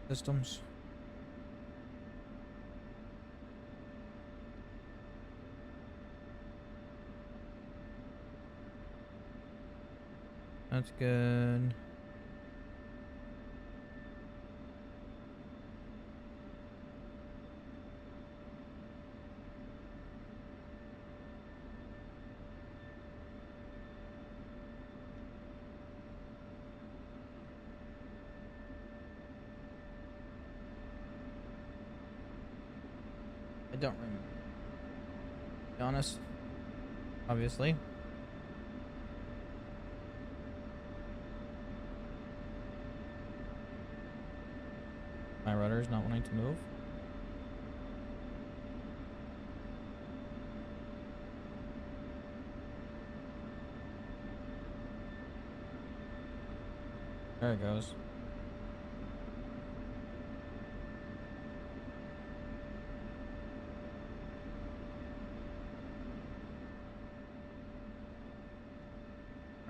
Systems. That's good. I don't remember. To be honest. Obviously. My rudder's not wanting to move. There it goes.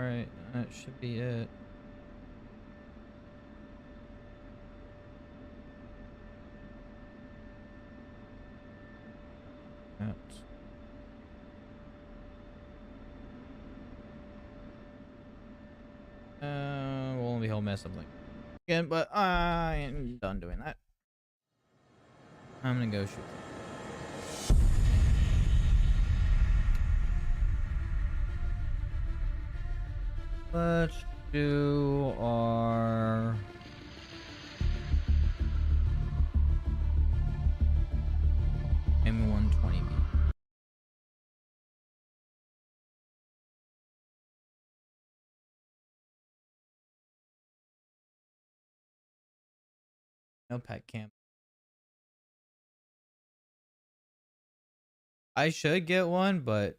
Alright, that should be it. That's... we'll only hold mess up like again, but I am done doing that. I'm gonna go shoot. Let's do our M120B. No pet camp. I should get one, but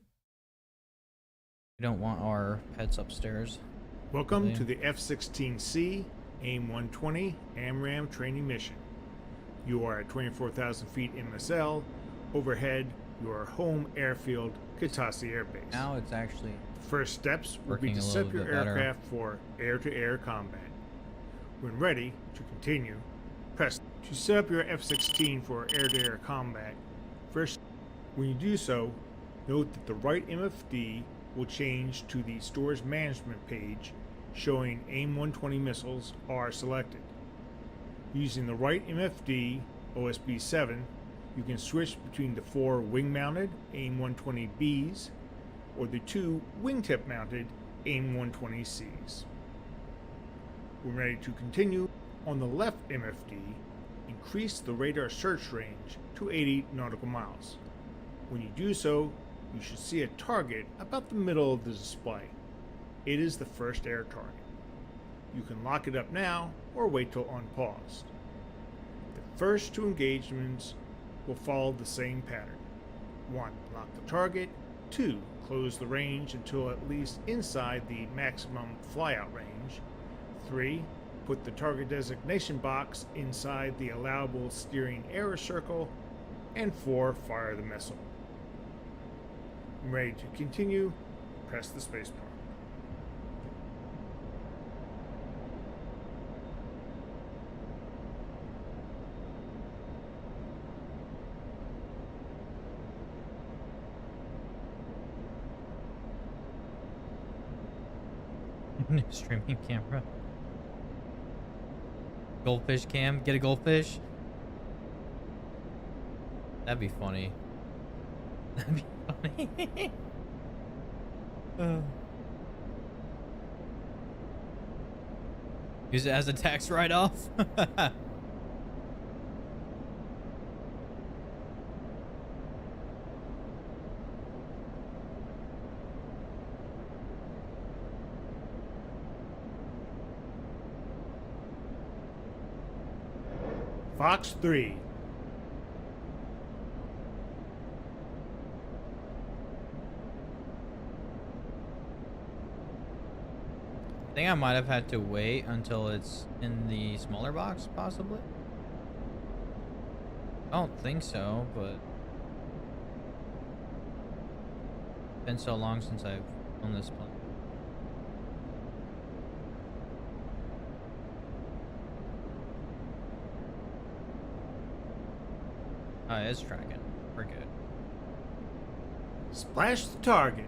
we don't want our pets upstairs. Welcome to the f16c AIM-120 AMRAAM training mission. You are at 24,000 feet MSL. Overhead, your home airfield, Kitasi Air Base. Now it's actually First steps will be working to a set little your bit better. aircraft for air-to-air combat. When ready to continue, press to set up your F-16 for air-to-air combat. First, when you do so, note that the right MFD will change to the Stores Management page showing AIM-120 missiles are selected. Using the right MFD, OSB 7, you can switch between the 4 wing-mounted AIM-120Bs or the 2 wingtip-mounted AIM-120Cs. When ready to continue, on the left MFD, increase the radar search range to 80 nautical miles. When you do so, you should see a target about the middle of the display. It is the first air target. You can lock it up now or wait till unpaused. The first 2 engagements will follow the same pattern. 1. Lock the target. 2. Close the range until at least inside the maximum flyout range. 3. Put the target designation box inside the allowable steering error circle. And 4. Fire the missile. When ready to continue, press the spacebar. New streaming camera. Goldfish cam. Get a goldfish. That'd be funny. That'd be funny. Uh. Use it as a tax write-off. Fox 3. I think I might have had to wait until it's in the smaller box, possibly. I don't think so, but it's been so long since I've done this one. Oh, it's tracking. We're good. Splash the target.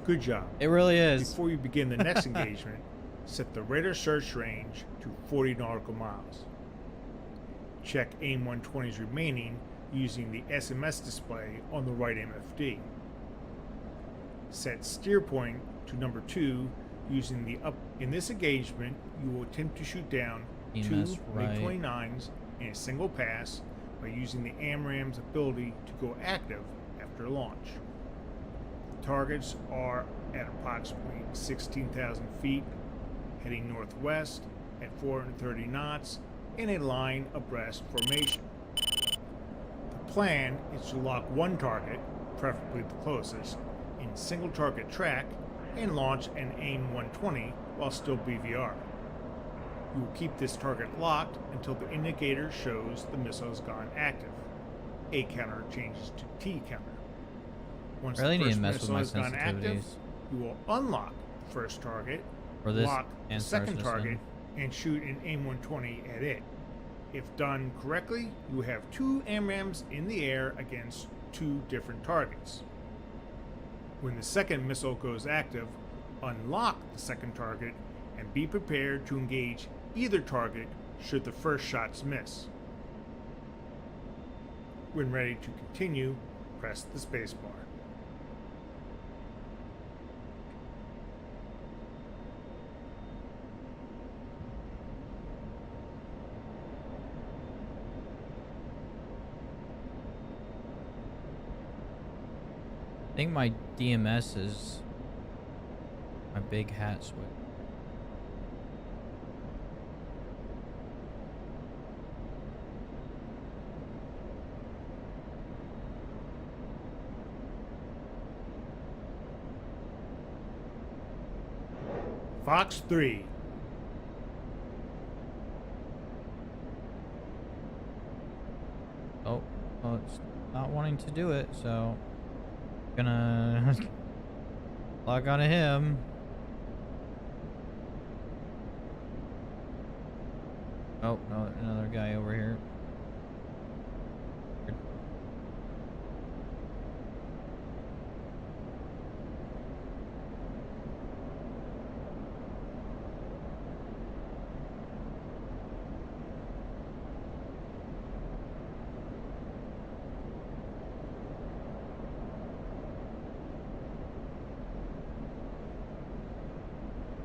Good job. It really is. Before you begin the next engagement, set the radar search range to 40 nautical miles. Check AIM-120's remaining using the SMS display on the right MFD. Set steer point to number 2 using the up. In this engagement, you will attempt to shoot down EMS two right. MiG-29s in a single pass by using the AMRAAM's ability to go active after launch. The targets are at approximately 16,000 feet, heading northwest at 430 knots in a line abreast formation. The plan is to lock one target, preferably the closest, in single target track and launch an AIM-120 while still BVR. You will keep this target locked until the indicator shows the missile has gone active. A counter changes to T counter. Once I really the need first to mess with missile my has gone active, sensitivities you will unlock the first target, for this lock the and second this target, and shoot an AIM-120 at it. If done correctly, you will have two AMRAAMs in the air against two different targets. When the second missile goes active, unlock the second target and be prepared to engage either target should the first shots miss. When ready to continue, press the spacebar. I think my DMS is my big hat switch. Fox 3. Oh, well, it's not wanting to do it, so gonna lock onto him. Oh no, another guy over here.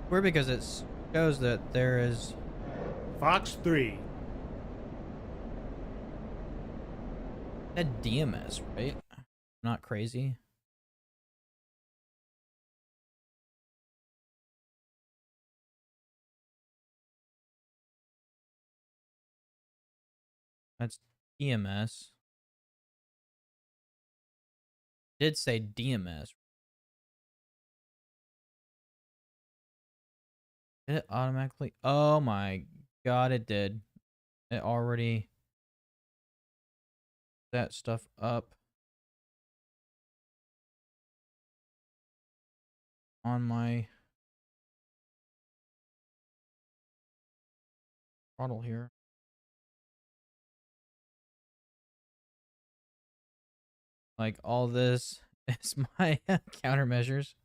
Weird because it shows that there is Fox 3. a DMS, right? Not crazy. That's DMS. Did say DMS. Did it automatically? Oh my god, it did. It already that stuff up on my throttle here. Like all this is my countermeasures.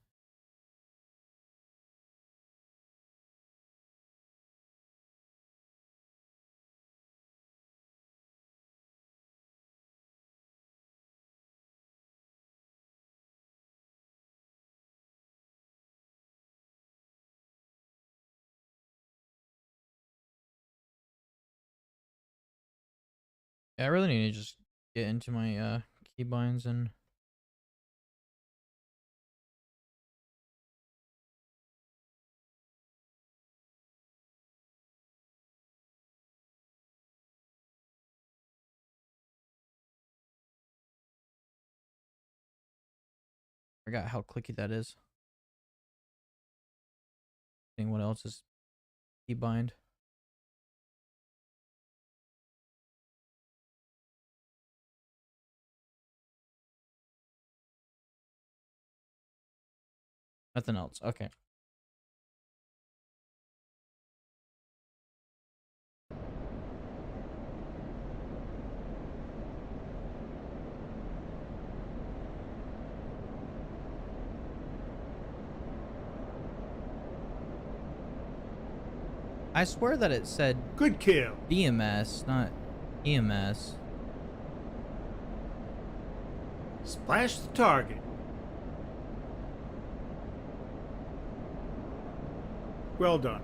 Yeah, I really need to just get into my keybinds and forgot how clicky that is. Seeing what else is keybind. Nothing else. Okay. I swear that it said Good kill. DMS, not EMS. Splash the target. Well done.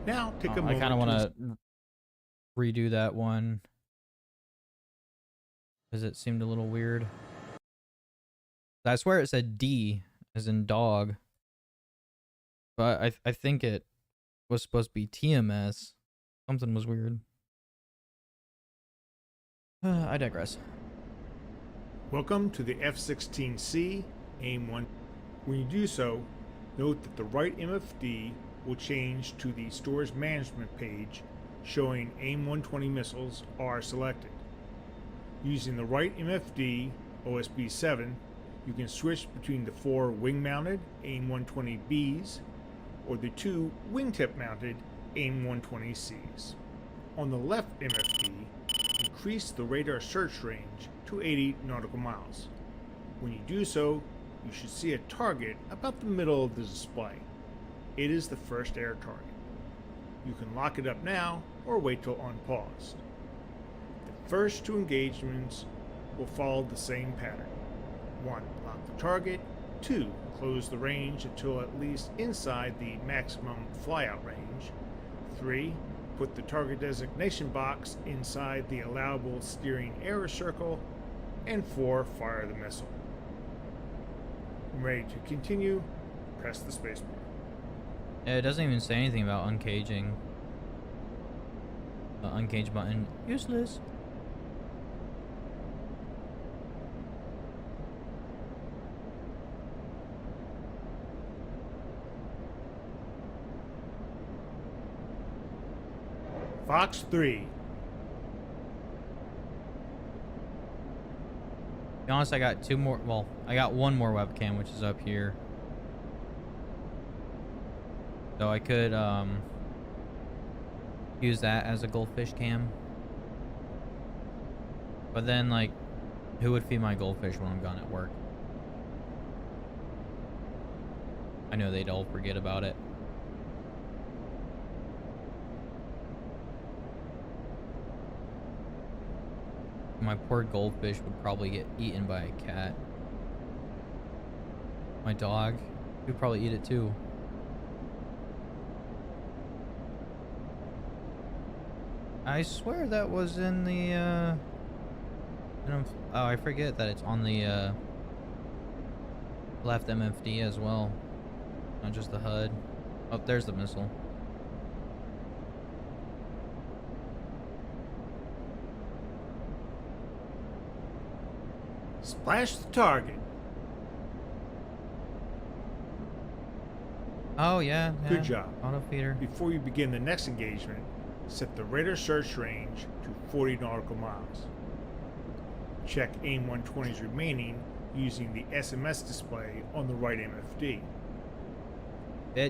Now take a I moment kind of to want to redo that one because it seemed a little weird. I swear it said D as in dog, but I think it was supposed to be TMS. Something was weird. I digress. Welcome to the f16c AIM 1. When you do so, note that the right MFD will change to the Storage Management page showing AIM 120 missiles are selected. Using the right MFD OSB 7, you can switch between the 4 wing-mounted AIM 120Bs or the 2 wingtip mounted AIM 120Cs. On the left MFD, increase the radar search range to 80 nautical miles. When you do so, you should see a target about the middle of the display. It is the first air target. You can lock it up now or wait till unpaused. The first 2 engagements will follow the same pattern. 1. Lock the target. 2. Close the range until at least inside the maximum flyout range. 3. Put the target designation box inside the allowable steering error circle. And 4. Fire the missile. When ready to continue, press the spacebar. Yeah, it doesn't even say anything about uncaging. The uncage button useless. Fox 3. To be honest, I got 2 more. Well, I got 1 more webcam, which is up here. So I could use that as a goldfish cam. But then, like, who would feed my goldfish when I'm gone at work? I know they'd all forget about it. My poor goldfish would probably get eaten by a cat. My dog would probably eat it too. I swear that was in the oh, I forget that it's on the left MFD as well, not just the HUD. Oh, there's the missile. Splash the target. Oh yeah, Good job. Auto feeder. Before you begin the next engagement, set the radar search range to 40 nautical miles. Check AIM 120's remaining using the SMS display on the right MFD.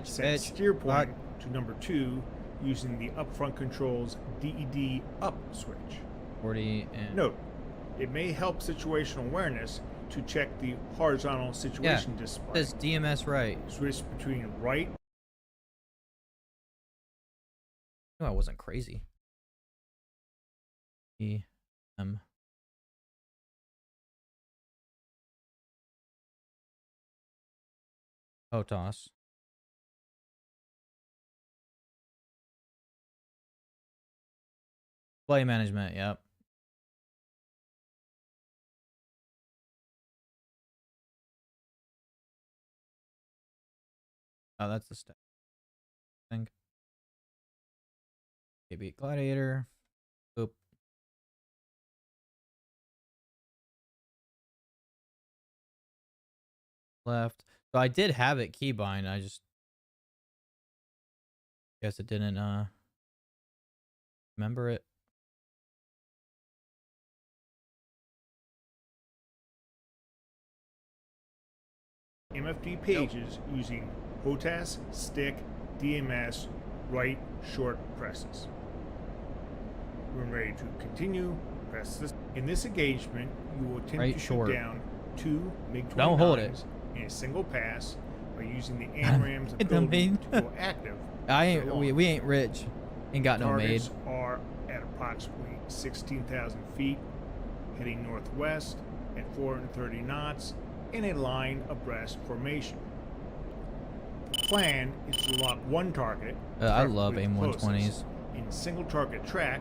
Set steer point to number 2 using the upfront controls DED up switch. 40 and Note, it may help situational awareness to check the horizontal situation display. It says DMS right. Switch between right. No, I wasn't crazy. EM. POTOS. Play management, yep. Oh, that's the step thing. Maybe gladiator. Oop. Left. So I did have it keybind. I just guess it didn't remember it. MFD pages using HOTAS, stick, DMS, right short presses. When ready to continue, press this. In this engagement, you will attempt Right to short. shoot down 2 MiG-29s Don't hold it. in a single pass by using the AMRAM's It don't ability mean- to go active. I ain't. We ain't rich. Ain't got no maid. Targets are at approximately 16,000 feet, heading northwest at 430 knots in a line abreast formation. The plan is to lock one target, I love preferably the AIM-120s. closest, in single target track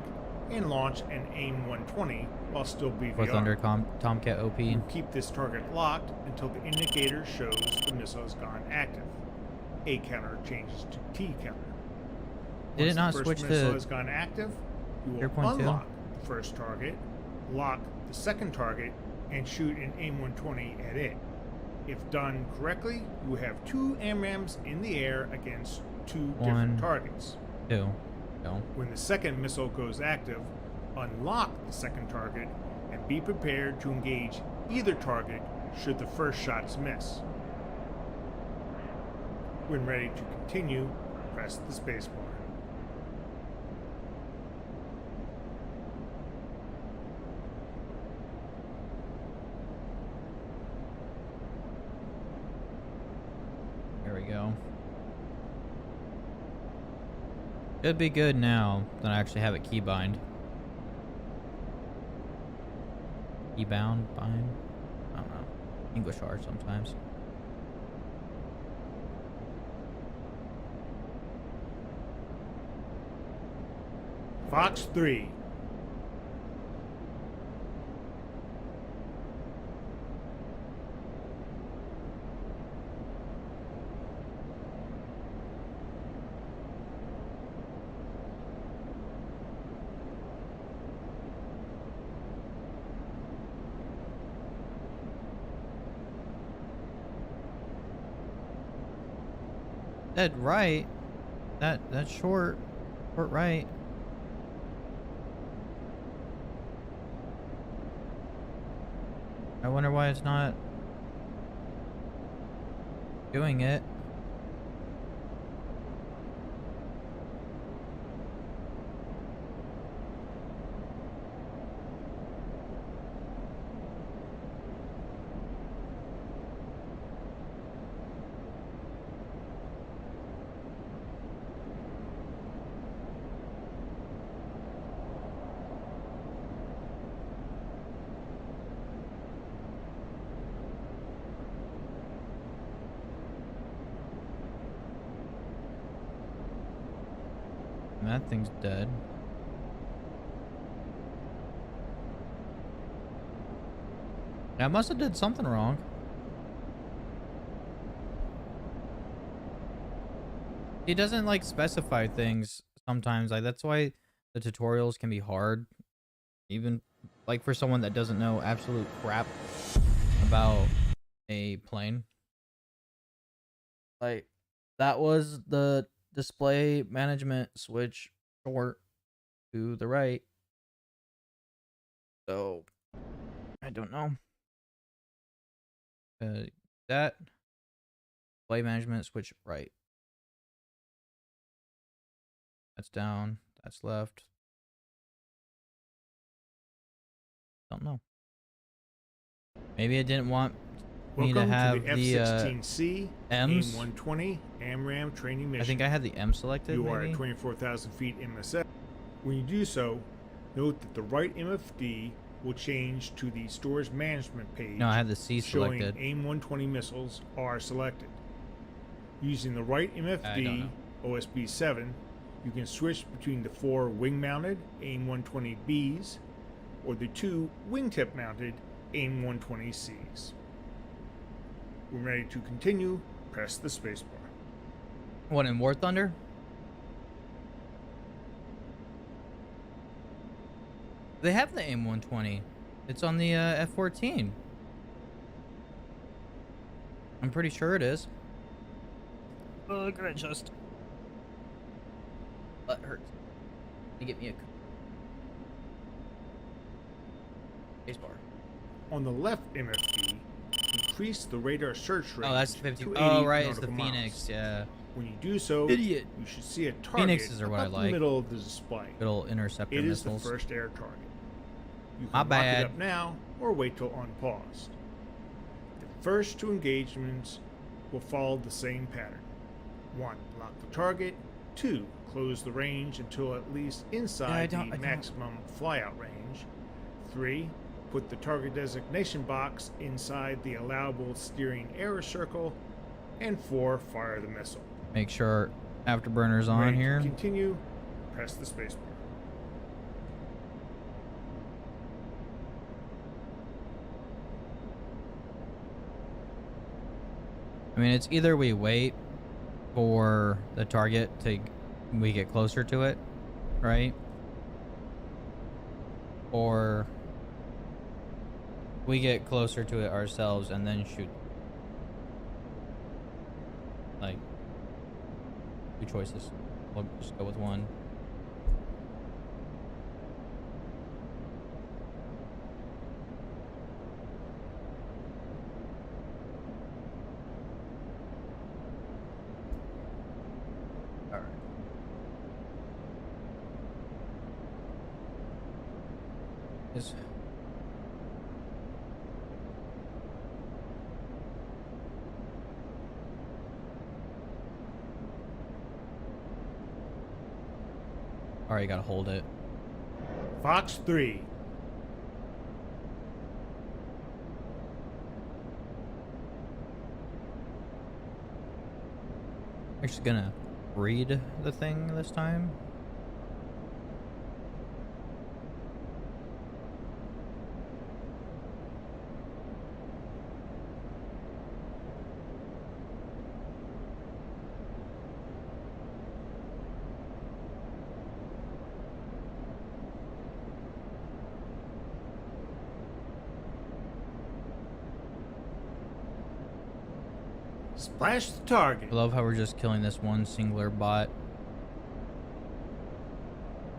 and launch an AIM-120 while still BVR. Or Thunder Tomcat OP. You keep this target locked until the indicator shows the missile has gone active. A counter changes to T counter. Did it not Once the switch first missile to has gone active, you will 0.2? unlock the first target, lock the second target, and shoot an AIM-120 at it. If done correctly, you will have 2 AMRAMs in the air against 2 different targets. 2. No. When the second missile goes active, unlock the second target and be prepared to engage either target should the first shots miss. When ready to continue, press the spacebar. There we go. Should be good now that I actually have it keybind. Keybound, bind. I don't know. English hard sometimes. Fox 3. Dead right. That's short. Short right. I wonder why it's not doing it. That thing's dead. I must have did something wrong. He doesn't like specify things sometimes. Like that's why the tutorials can be hard. Even like for someone that doesn't know absolute crap about a plane. Like that was the display management switch short to the right. So I don't know. That display management switch right. That's down. That's left. Don't know. Maybe it didn't want me to Welcome have to the F16C M's. AIM-120 AMRAM training mission. I think I had the M selected. You are maybe? at 24,000 feet MSF. When you do so, note that the right MFD will change to the storage management page. No, I had the C showing selected. AIM-120 missiles are selected. Using the right I don't MFD know. OSB-7, you can switch between the 4 wing-mounted AIM-120Bs or the 2 wingtip-mounted AIM-120Cs. When ready to continue, press the spacebar. What, in War Thunder? They have the AIM 120. It's on the F-14. I'm pretty sure it is. Oh, can I just... That hurts. You get me a... Spacebar. On the left MFD, increase the radar search range. Oh, that's 50. to Oh, 80 right, it's the nautical Phoenix, miles. yeah. When you do so, Idiot. you should see a target Phoenixes are what I about like. the middle of the display. Little interceptor It is missiles. the first air target. You My can lock bad. it up now or wait till unpaused. The first two engagements will follow the same pattern. 1. Lock the target. 2. Close the range until at least inside the maximum flyout range. 3. Put the target designation box inside the allowable steering error circle. And 4. Fire the missile. Make sure afterburner's on Ready to here. continue. Press the spacebar. I mean, it's either we wait for the target to we get closer to it, right? Or we get closer to it ourselves and then shoot. Like, two choices. We'll just go with one. Alright. Is Alright, you gotta hold it. Fox 3. Actually gonna read the thing this time. Splash the target. I love how we're just killing this one singular bot.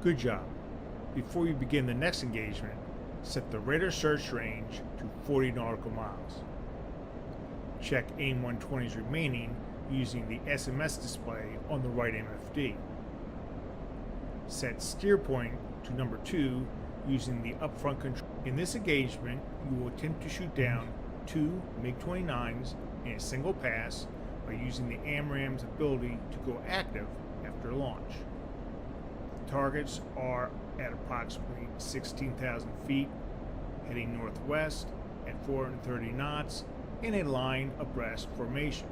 Good job. Before you begin the next engagement, set the radar search range to 40 nautical miles. Check AIM 120's remaining using the SMS display on the right MFD. Set steer point to number 2 using the upfront control. In this engagement, you will attempt to shoot down 2 MiG-29s in a single pass by using the AMRAAM's ability to go active after launch. The targets are at approximately 16,000 feet, heading northwest at 430 knots in a line abreast formation.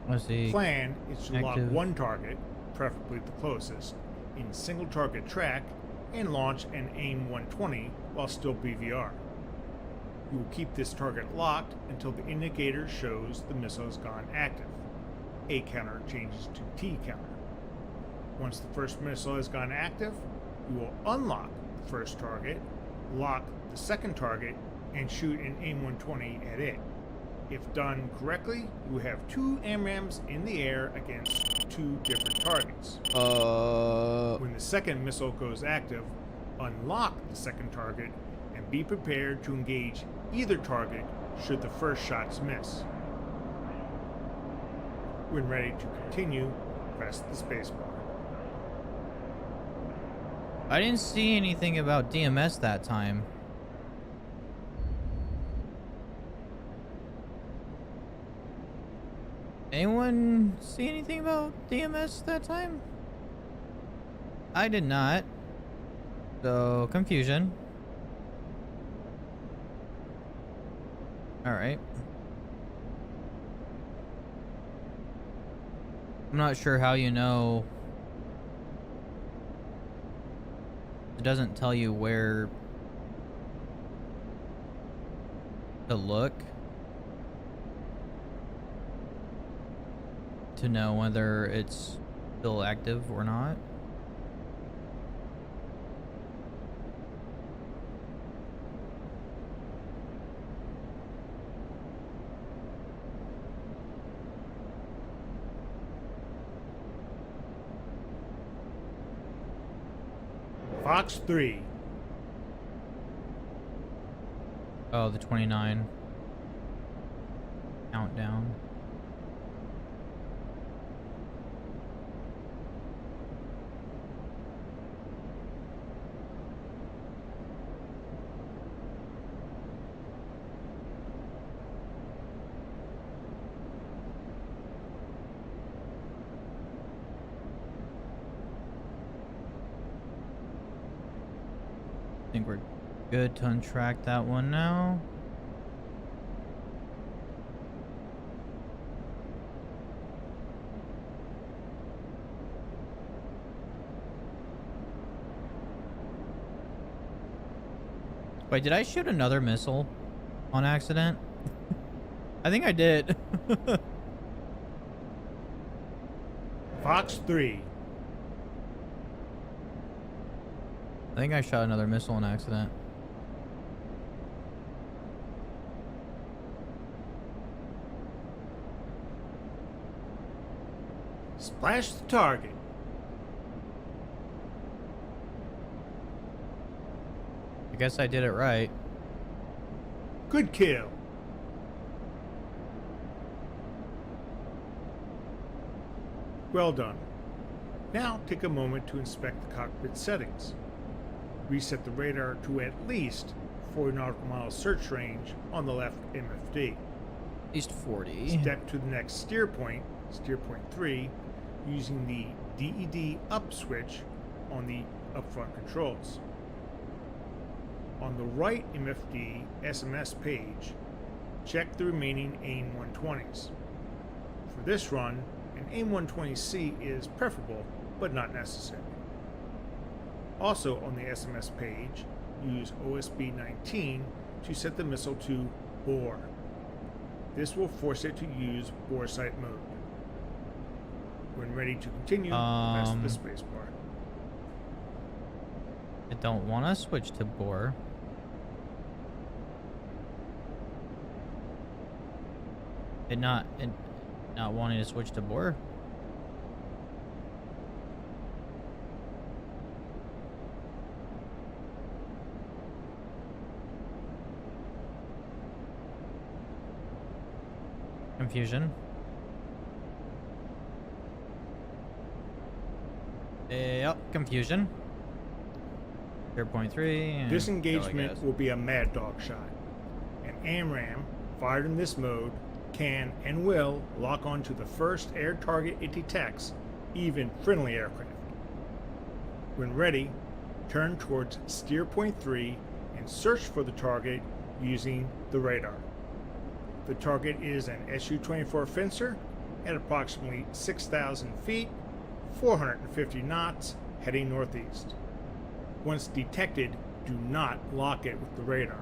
Let's see. Plan is to lock Active. one target, preferably the closest, in single target track and launch an AIM 120 while still BVR. You will keep this target locked until the indicator shows the missile has gone active. A counter changes to T counter. Once the first missile has gone active, you will unlock the first target, lock the second target, and shoot an AIM 120 at it. If done correctly, you will have 2 AMRAAMs in the air against 2 different targets. When the second missile goes active, unlock the second target and be prepared to engage either target should the first shots miss. When ready to continue, press the spacebar. I didn't see anything about DMS that time. Anyone see anything about DMS that time? I did not. So, confusion. Alright. I'm not sure how you know. It doesn't tell you where to look. to know whether it's still active or not. Fox 3. Oh, the 29 countdown. I think we're good to untrack that one now. Wait, did I shoot another missile on accident? I think I did. Fox 3. I think I shot another missile on accident. Splash the target. I guess I did it right. Good kill. Well done. Now take a moment to inspect the cockpit settings. Reset the radar to at least 40 nautical miles search range on the left MFD. At least 40. Step to the next steer point 3, using the DED up switch on the upfront controls. On the right MFD SMS page, check the remaining AIM 120s. For this run, an AIM 120C is preferable, but not necessary. Also on the SMS page, use OSB 19 to set the missile to bore. This will force it to use bore sight mode. When ready to continue, press the spacebar. I don't want to switch to bore. It not wanting to switch to bore. Confusion. Yep, confusion. 0.3. This engagement will be a mad dog shot. An AMRAAM fired in this mode can and will lock onto the first air target it detects, even friendly aircraft. When ready, turn towards steer point 3 and search for the target using the radar. The target is an Su-24 Fencer at approximately 6,000 feet, 450 knots, heading northeast. Once detected, do not lock it with the radar.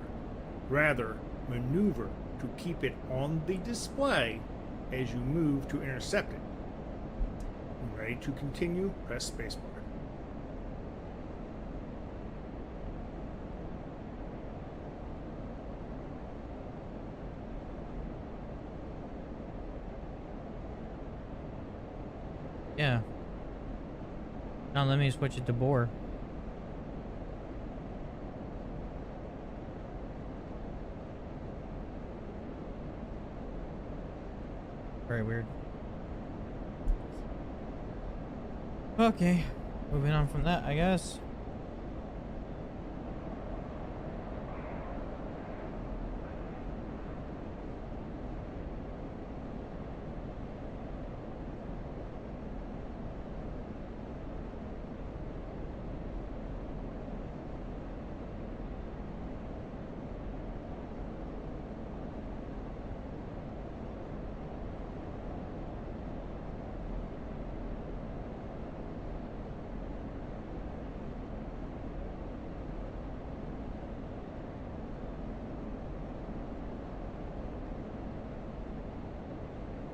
Rather, maneuver to keep it on the display as you move to intercept it. When ready to continue, press spacebar. Yeah. Now let me switch it to bore. Very weird. Okay, moving on from that, I guess.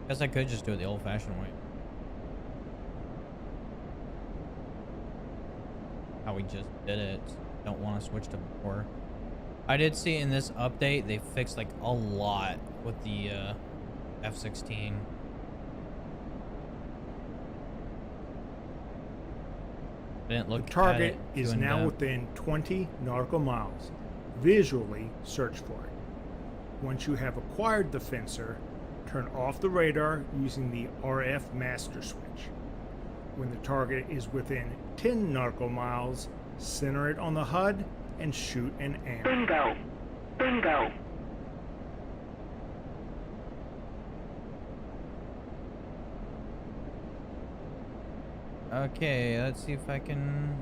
Guess I could just do it the old-fashioned way. how we just did it. Don't want to switch to bore. I did see in this update they fixed like a lot with the F16. Didn't look The target at it is too now in-depth. within 20 nautical miles. Visually search for it. Once you have acquired the fencer, turn off the radar using the RF master switch. When the target is within 10 nautical miles, center it on the HUD and shoot an arrow. Bingo. Bingo. Okay, let's see if I can.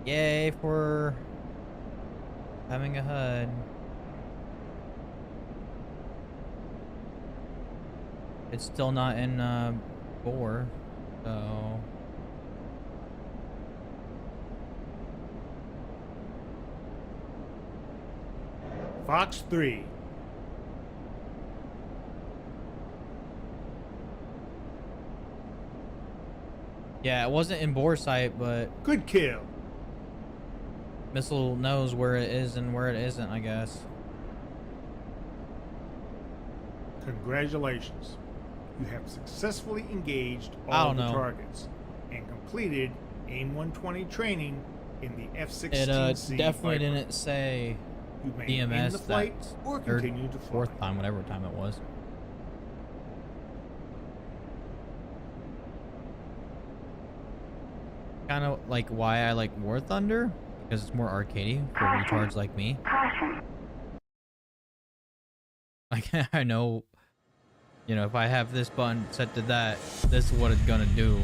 Yay for having a HUD. It's still not in bore, so Fox 3. yeah, it wasn't in bore sight, but Good kill. missile knows where it is and where it isn't, I guess. Congratulations. You have successfully engaged I all don't the know. targets and completed AIM 120 training in the F16c. It definitely Viper. didn't say You may end DMS the that flight or third, continue to fly. fourth time, whatever time it was. Kind of like why I like War Thunder, because it's more arcadey for retards like me. Caution. Like I know, you know, if I have this button set to that, this is what it's gonna do.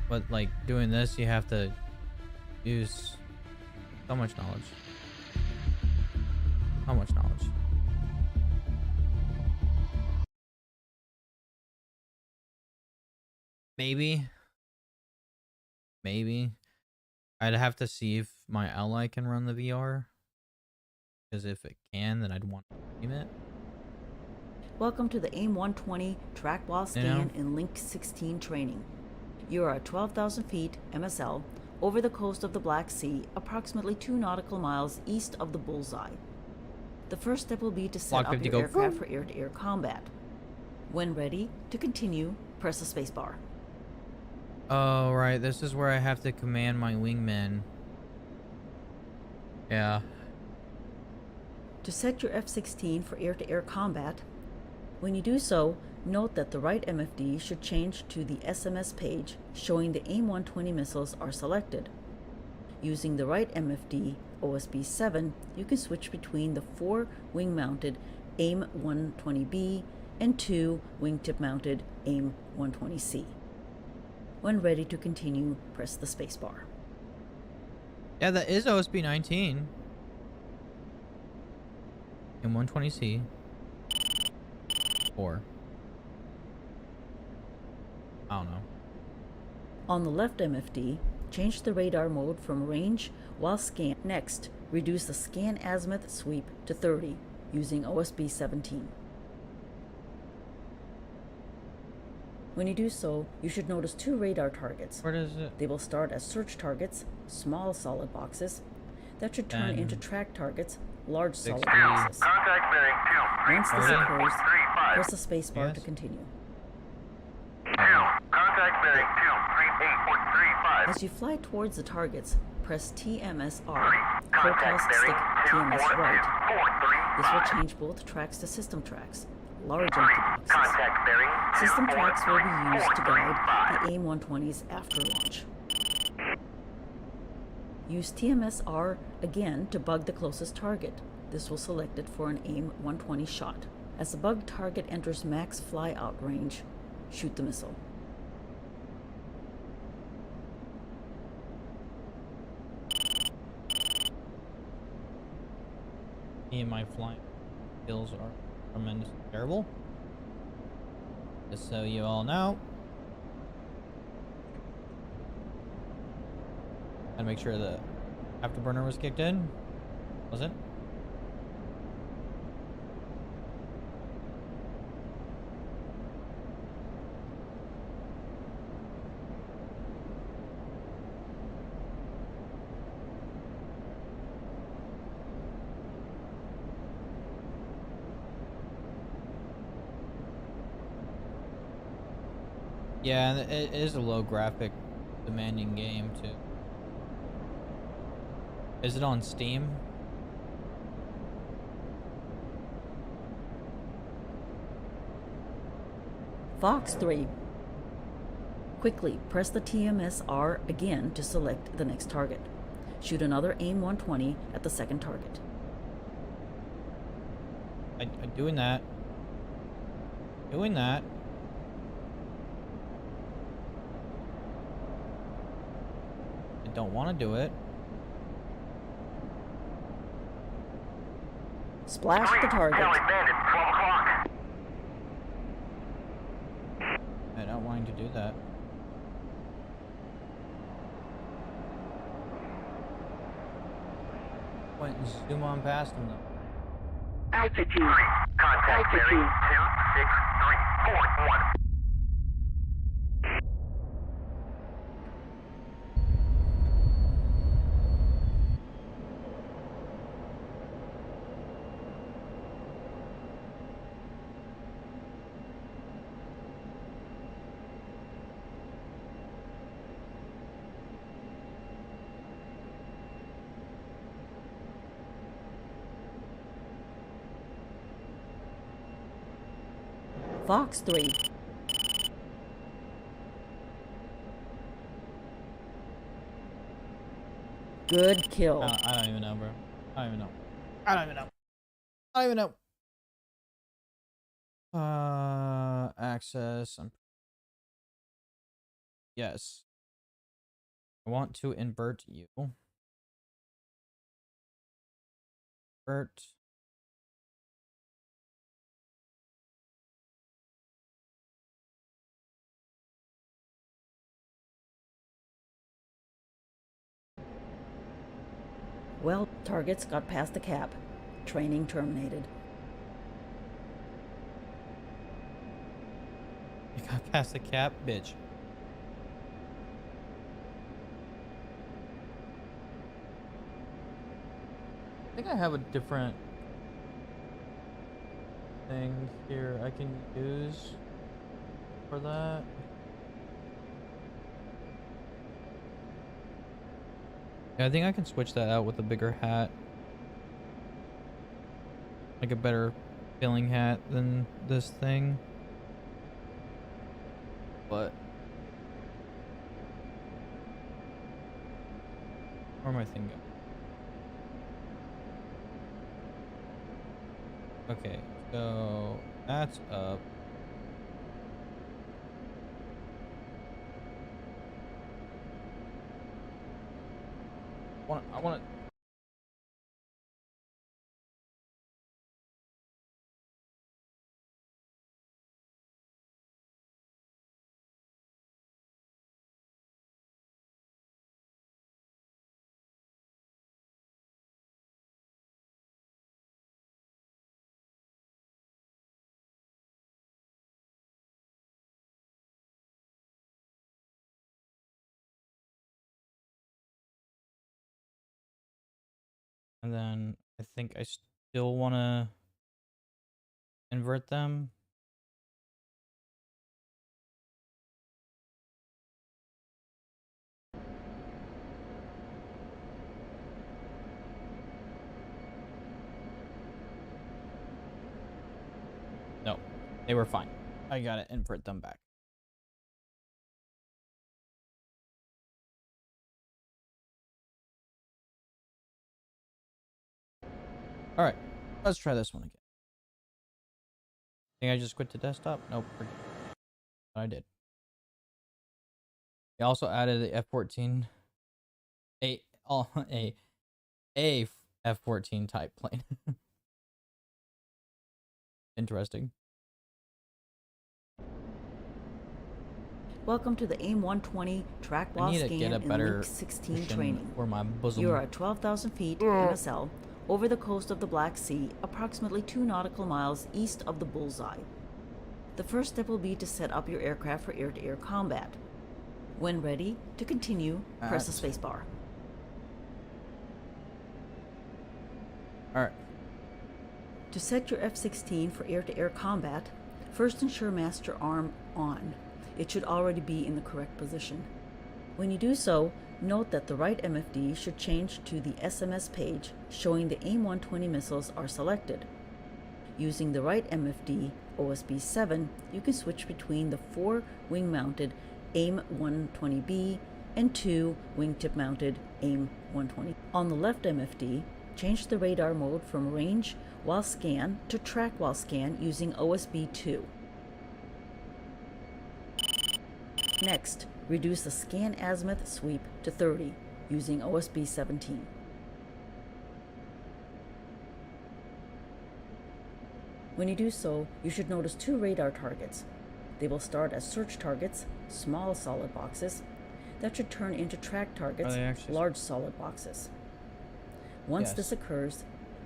But like doing this, you have to use so much knowledge. How much knowledge? Maybe. Maybe. I'd have to see if my ally can run the VR. Because if it can, then I'd want to stream it. Welcome to the AIM 120 track while scan and Link 16 training. You are at 12,000 feet MSL over the coast of the Black Sea, approximately 2 nautical miles east of the bullseye. The first step will be to set Block up 50, your go. aircraft for air-to-air combat. When ready to continue, press the spacebar. Oh, right. This is where I have to command my wingmen. Yeah. To set your F-16 for air-to-air combat, when you do so, note that the right MFD should change to the SMS page showing the AIM 120 missiles are selected. Using the right MFD, OSB 7, you can switch between the 4 wing-mounted AIM 120B and 2 wingtip-mounted AIM 120C. When ready to continue, press the spacebar. Yeah, that is OSB 19. And 120C. 4. I don't know. On the left MFD, change the radar mode from range while scan. Next, reduce the scan azimuth sweep to 30 using OSB 17. When you do so, you should notice 2 radar targets. Where does it? They will start as search targets, small solid boxes, that should turn 10, into track targets, large solid 60. boxes. Contact bearing Once this 40. occurs, 235. press the spacebar to Yes. continue. Contact bearing 238.35. As you fly towards the targets, press TMSR, forecast stick TMS right. This will change both tracks to system tracks, large empty boxes. Contact bearing System tracks will be used to guide the AIM 120s after launch. Use TMSR again to bug the closest target. This will select it for an AIM 120 shot. As the bug target enters max fly-out range, shoot the missile. Me and my flying skills are tremendously terrible. Just so you all know. Gotta make sure the afterburner was kicked in. Was it? Yeah, and it is a low graphic demanding game too. Is it on Steam? Fox 3. Quickly press the TMSR again to select the next target. Shoot another AIM 120 at the second target. I'm doing that. Doing that. I don't want to do it. Splash the target. Heli bandit, 12 o'clock. I'm not wanting to do that. Went and zoom on past him though. Altitude. 3. Contact bearing 26341. Fox 3. Good kill. I don't even know, bro. I don't even know. I don't even know. I don't even know. Access. Yes. I want to invert you. Invert. Well, targets got past the cap. Training terminated. You got past the cap, bitch. I think I have a different thing here I can use for that. Yeah, I think I can switch that out with a bigger hat. Like a better filling hat than this thing. But where my thing go? Okay, so that's up. I want to. And then I think I still want to invert them. No, they were fine. I gotta invert them back. All right, let's try this one again. Think I just quit the desktop? Nope, forget it. I did. They also added the F-14, a F-14 type plane. Interesting. Welcome to the AIM 120 track I while need to scan get a and better Link 16 cushion training. for my bosom. You are at 12,000 feet MSL over the coast of the Black Sea, approximately 2 nautical miles east of the bullseye. The first step will be to set up your aircraft for air-to-air combat. When ready to continue, press the spacebar. All right. To set your F-16 for air-to-air combat, first ensure master arm on. it should already be in the correct position. When you do so, note that the right MFD should change to the SMS page showing the AIM-120 missiles are selected. Using the right MFD, OSB 7, you can switch between the 4 wing-mounted AIM-120B and 2 wingtip-mounted AIM-120. On the left MFD, change the radar mode from range while scan to track while scan using OSB 2. Next, reduce the scan azimuth sweep to 30 using OSB 17. When you do so, you should notice 2 radar targets. They will start as search targets, small solid boxes, that should turn into track targets, large solid boxes. Once this occurs,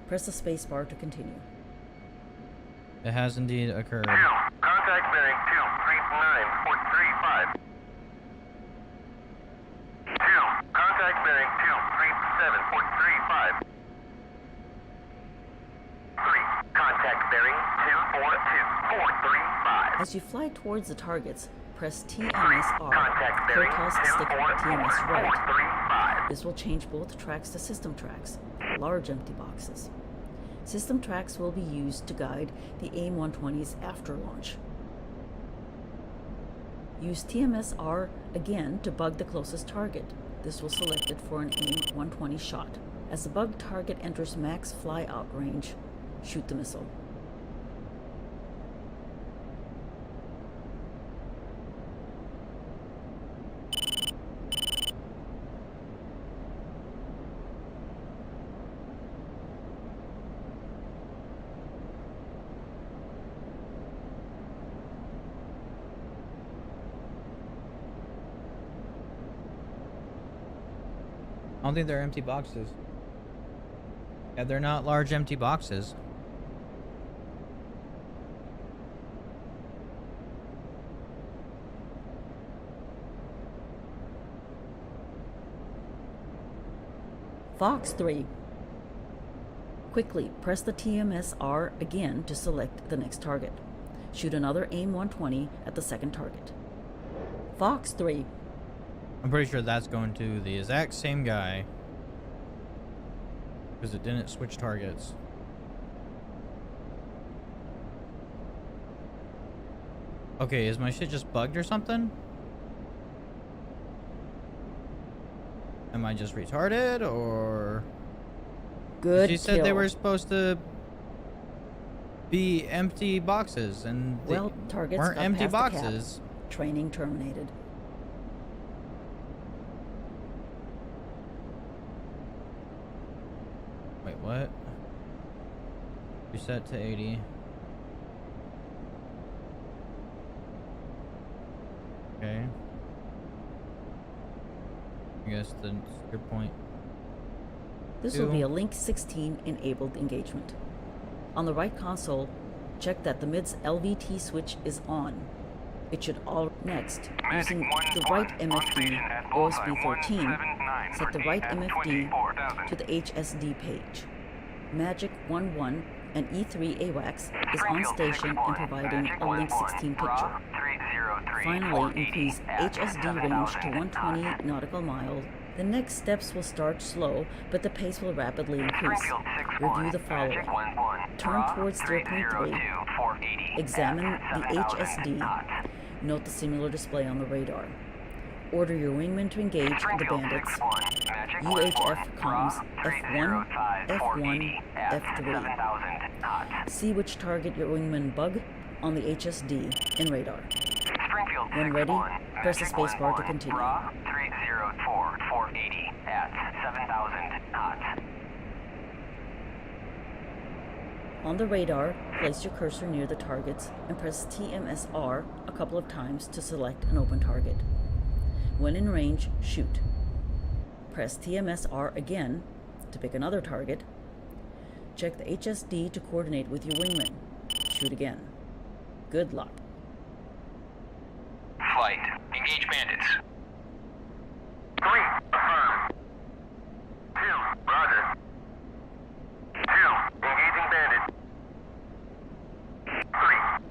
press the spacebar to continue. It has indeed occurred. Contact bearing 239.35. 2. Contact bearing 237.35. 3. Contact bearing 242.435. As you fly towards the targets, press TMSR, Contact bearing toss stick TMS right. 244.35. This will change both tracks to system tracks, large empty boxes. System tracks will be used to guide the AIM-120s after launch. Use TMSR again to bug the closest target. This will select it for an AIM-120 shot. As the bug target enters max fly-out range, shoot the missile. I don't think they're empty boxes. Yeah, they're not large empty boxes. Fox 3. Quickly press the TMSR again to select the next target. Shoot another AIM-120 at the second target. Fox 3. I'm pretty sure that's going to the exact same guy. Because it didn't switch targets. Okay, is my shit just bugged or something? Am I just retarded, or... Good She said kill. they were supposed to be empty boxes, and they Well, targets weren't got empty past the cap. boxes. Training terminated. Wait, what? Reset to 80. Okay. I guess that's your point. This will be a Link 16 enabled engagement. On the right console, check that the MIDS LVT switch is on. It should all next, using the right MFD OSB 13, set the right MFD to the HSD page. Magic 11 and E3 AWACS is on station and providing a Link 16 picture. Finally, increase HSD range to 120 nautical miles. The next steps will start slow, but the pace will rapidly increase. Review the following. Turn towards 0.3. Examine the HSD. Note the similar display on the radar. Order your wingman to engage the bandits. UHF comms F1, F1, F3. See which target your wingmen bug on the HSD and radar. When ready, press the spacebar to continue. 304, 480 at 7,000 knots. On the radar, place your cursor near the targets and press TMSR a couple of times to select an open target. When in range, shoot. Press TMSR again to pick another target. Check the HSD to coordinate with your wingman. Shoot again. Good luck. Flight. Engage bandits. 3. Affirm. 2. Roger. 2. Engaging bandit. 3.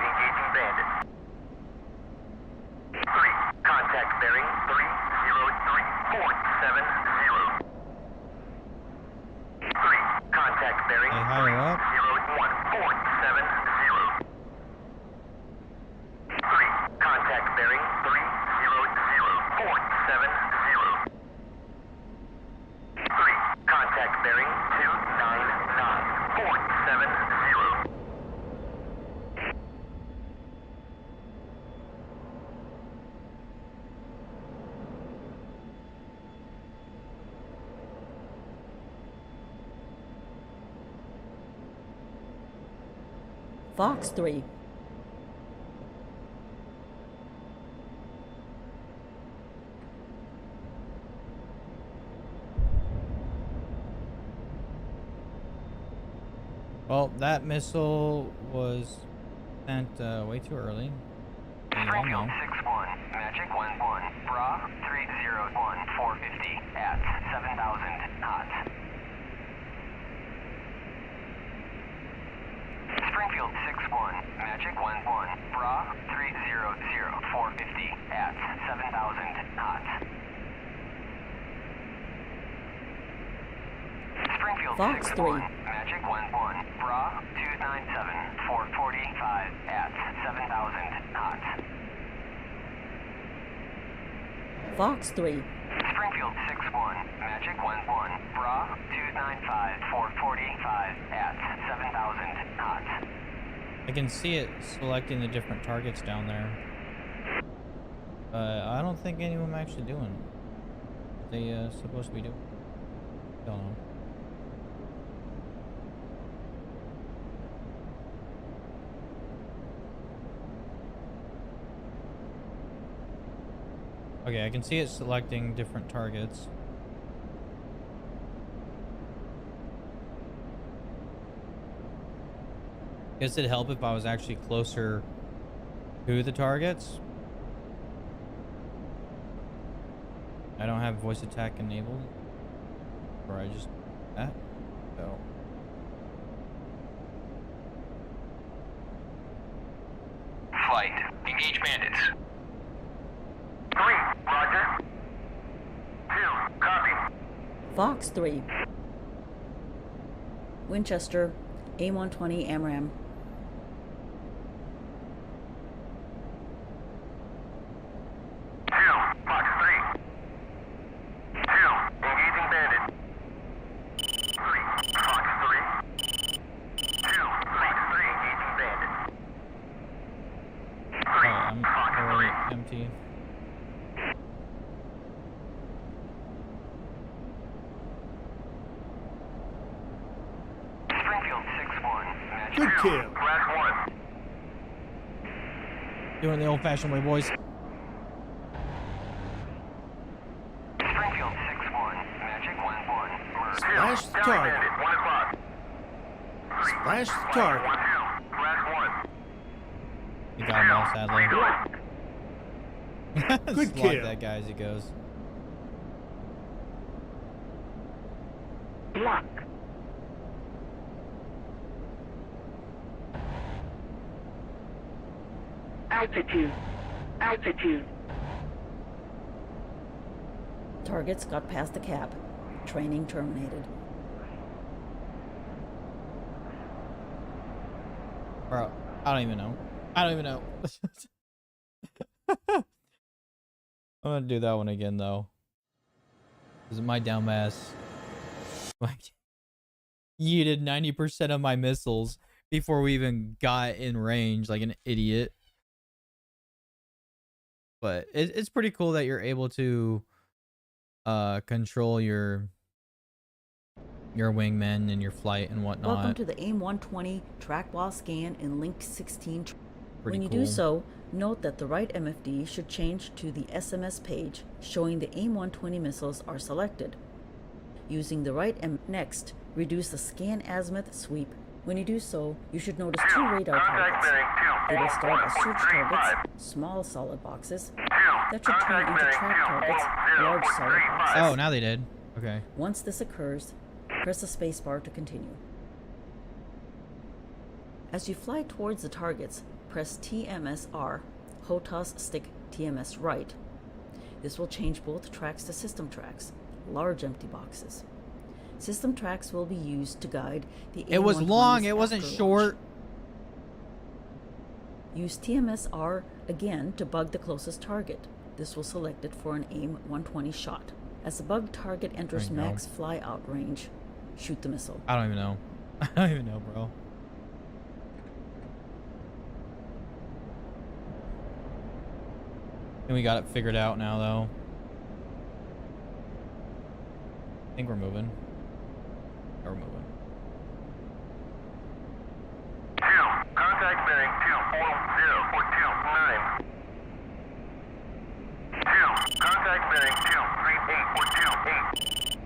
Engaging bandit. 3. Fox 3. Well, that missile was sent way too early. We all know. Springfield 6-1, Magic 1-1, Bra 301, 450 at 7,000 knots. Springfield 6-1, Magic 1-1, Bra 300, 450 at 7,000 knots. Springfield Fox 6-1, 3. Magic 1-1, Bra 297, 445 at 7,000 knots. Fox 3. Springfield 6-1, Magic 1-1, Bra 295, 445 at 7,000 knots. I can see it selecting the different targets down there. I don't think any of them actually doing what they supposed to be doing. Don't know. Okay, I can see it selecting different targets. Guess it'd help if I was actually closer to the targets. I don't have voice attack enabled. Or I just that. So Flight, engage bandits. 3, roger. 2, copy. Fox 3. Winchester, A120 AMRAAM. 2, Fox 3. 2, engaging bandit. 3, Fox 3. 2, Fox 3, engaging bandit. 3, I'm Fox already 3. empty. Springfield 6-1, Magic Good 2, kill. Class 1. Doing it the old-fashioned way, boys. Springfield 6-1, Magic 1-1, Merc. Splash the Down target. bandit, 1 o'clock. 3, Splash the target. 1-2, Class 1. You got him all, sadly. Good Just kill. block that guy as he goes. Block. Altitude. Altitude. Targets got past the cap. Training terminated. Bro, I don't even know. I don't even know. I'm gonna do that one again though. This is my dumbass. Like, yeeted 90% of my missiles before we even got in range, like an idiot. But it's pretty cool that you're able to control your wingmen and your flight and whatnot. Welcome to the AIM-120 trackball scan in Link 16. Pretty When you cool. do so, note that the right MFD should change to the SMS page showing the AIM-120 missiles are selected. Using the right Next, reduce the scan azimuth sweep. When you do so, you should notice 2 radar Contact targets. bearing 2, They will start as search 4.35. targets, small solid boxes, 2, that should turn contact into bearing track targets, 2, large solid 4.35. boxes. Oh, now they did. Okay. Once this occurs, press the spacebar to continue. As you fly towards the targets, press TMS-R, HOTAS stick TMS right. This will change both tracks to system tracks, large empty boxes. System tracks will be used to guide the It was AIM-120s long, it wasn't after short. launch. Use TMS-R again to bug the closest target. This will select it for an AIM-120 shot. As the bugged target enters There you go. max fly-out range, shoot the missile. I don't even know. I don't even know, bro. And we got it figured out now, though. I think we're moving. Yeah, we're moving. 2, contact bearing 240 for 29. 2, contact bearing 238 for 28.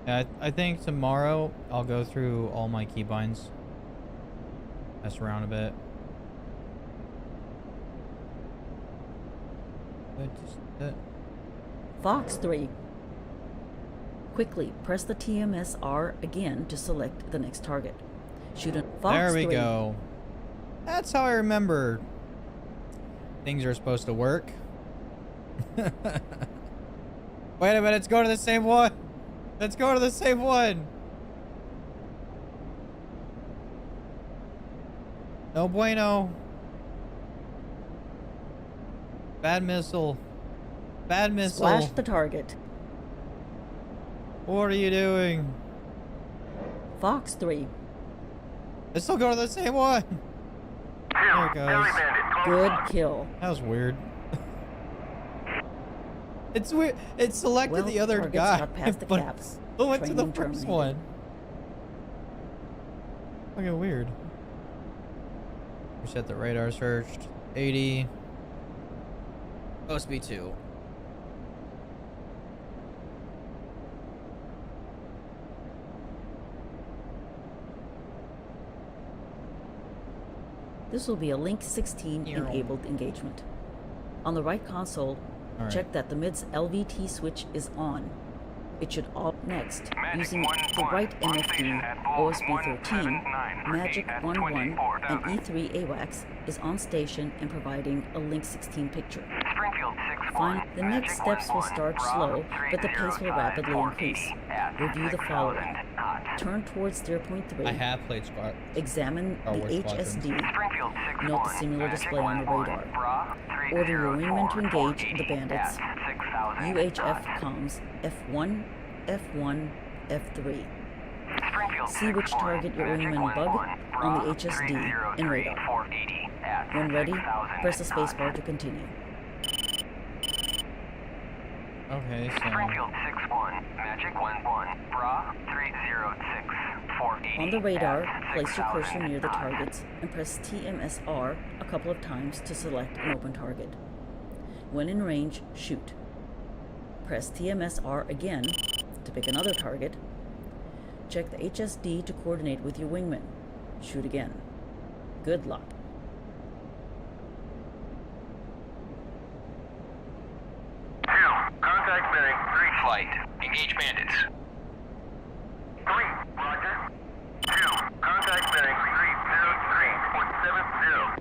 Yeah, I think tomorrow I'll go through all my keybinds. Mess around a bit. Fox 3. Quickly press the TMSR again to select the next target. Shoot a Fox There we 3. go. That's how I remember things are supposed to work. Wait a minute, let's go to the same one. Let's go to the same one. No bueno. Bad missile. Bad missile. Splash the target. What are you doing? Fox 3. Let's still go to the same one. There it goes. Good kill. That was weird. It's weird. It selected Well, the other targets guy, got past the but caps. it went to the Training first terminated. one. Fucking weird. Reset the radar searched. 80. Supposed to be 2. This will be a Link 16 Earl. enabled engagement. On the right console, All right. check that the MIDS LVT switch is on. It should off next using the right MFD OSB 13, Magic 11, and E3 AWACS is on station and providing a Link 16 picture. Fine, the next steps will start slow, but the pace will rapidly increase. Review the following. Turn towards 0.3. I have played Squad. Examine Star the Wars HSD. Squadrons. Note the similar display on the radar. Order your wingman to engage the bandits. UHF comms F1, F1, F3. See which target your wingman bug on the HSD and radar. When ready, press the spacebar to continue. Okay, so Springfield 6-1, Magic 1-1, Bra 306, 480. On the radar, at place your cursor 6,000 near the knots. targets and press TMSR a couple of times to select an open target. When in range, shoot. Press TMSR again to pick another target. Check the HSD to coordinate with your wingman. Shoot again. Good luck. Contact bearing 3 flight. Engage bandits. 3, roger. 2, contact bearing 303.70.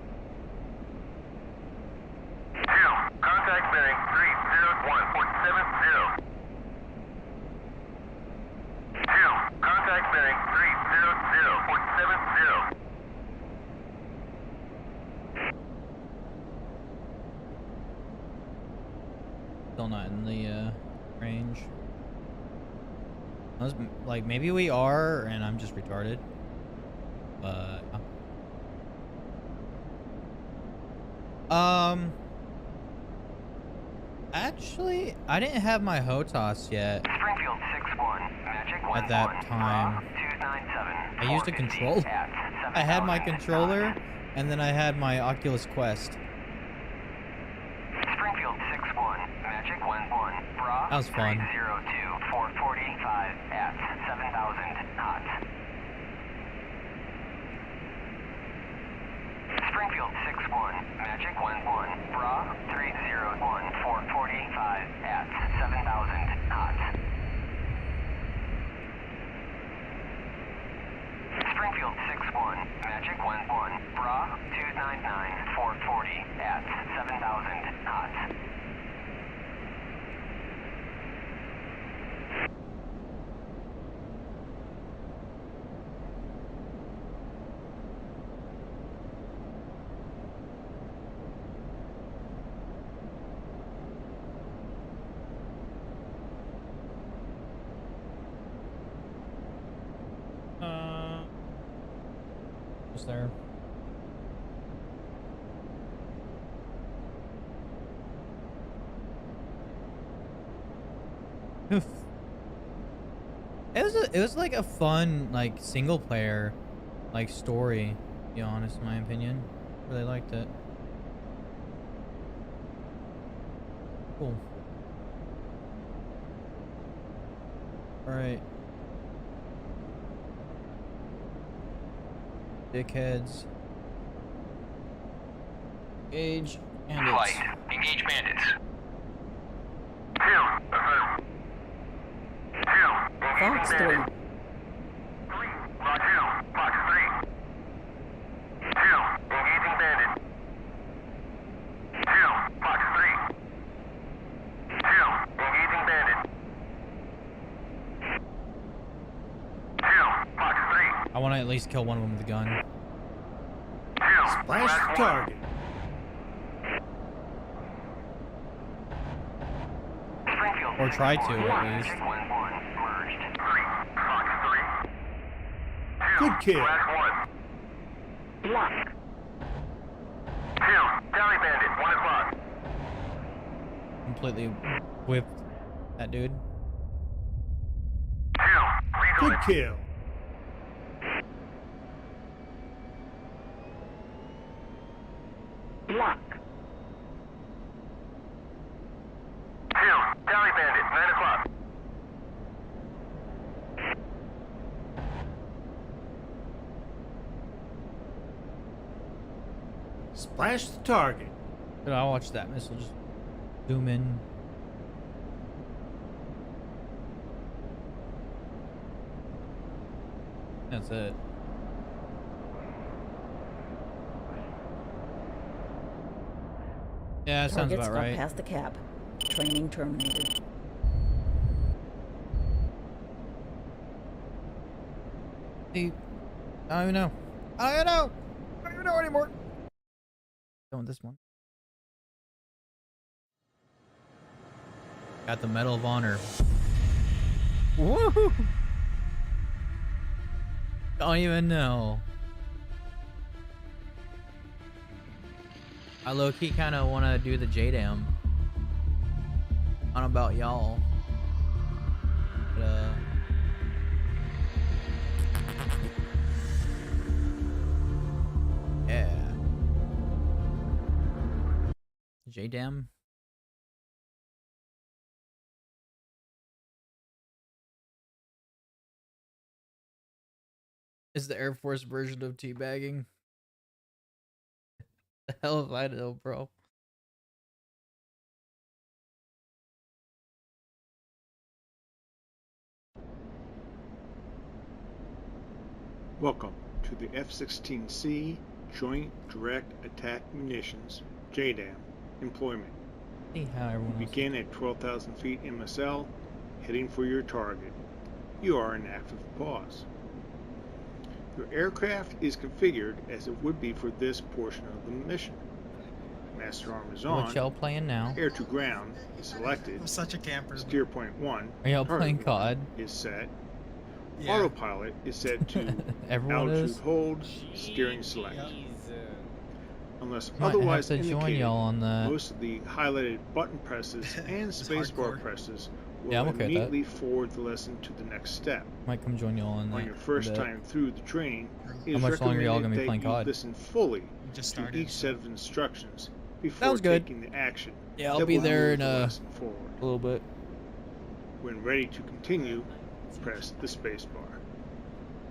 2, contact bearing 301.70. 2, contact bearing 300.70. still not in the range. Like maybe we are, and I'm just retarded. But actually, I didn't have my HOTAS yet. Springfield 6-1, Magic 1-1, At that time. 297. I used a 450 controller. at I had my 7,000 controller, knots. and then I had my Oculus Quest. Springfield 6-1, Magic 1-1, Bra That was fun. 302, 445 at 7,000 knots. Springfield 6-1, Magic 1-1, Bra 301, 445 at 7,000 knots. Springfield 6-1, Magic 1-1, Bra 299, 440 at 7,000 knots. Just there. It was like a fun like single player like story, to be honest, in my opinion. Really liked it. Cool. Alright. Dickheads. Engage bandits. Flight. Engage bandits. 2. Affirm. 2. Fox 3. 3. Lot 2. Fox 3. 2. Engaging bandit. 2. Fox 3. 2. Engaging bandit. 2. Fox 3. I want to at least kill one of them with a gun. 2. Splash the target. Or try to, at least. 3. Fox 3. 2. Good kill. Flash 1. Block. 2. Tally bandit. 1 o'clock. Completely whipped that dude. 2. Good Refill. kill. Block. 2. Tally bandit. 9 o'clock. Splash the target. Dude, I'll watch that missile just zoom in. That's it. Yeah, that sounds Targets about got right. past the cap. Training terminated. See, I don't even know. I don't even know. I don't even know anymore. Going with this one. Got the Medal of Honor. Woo! Don't even know. I low-key kind of want to do the JDAM. I don't know about y'all. But, yeah. JDAM. Is the Air Force version of teabagging? The hell if I know, bro. Welcome to the F16c Joint Direct Attack Munitions JDAM employment. See how everyone else Begin at 12,000 feet MSL, heading for your target. You are in active pause. Your aircraft is configured as it would be for this portion of the mission. Master arm is on. What y'all playing now? Air to ground is selected. I'm such a camper. Steer point 1. Are y'all target playing one COD? Is set. Yeah. Autopilot is set to Everyone altitude is? hold, steering select. Unless Might otherwise have to join indicated, y'all on that. most of the highlighted button presses and It's spacebar hardcore. presses will Yeah, I'm okay with that. immediately forward the lesson to the next step. Might come join y'all on that. On your first a bit. time through the training, it How is much longer y'all recommended gonna be that playing you COD? listen fully Just to started. each set of instructions before Sounds good. taking the action. Yeah, I'll that be will there move in the a lesson forward. little bit. When ready to continue, press the spacebar.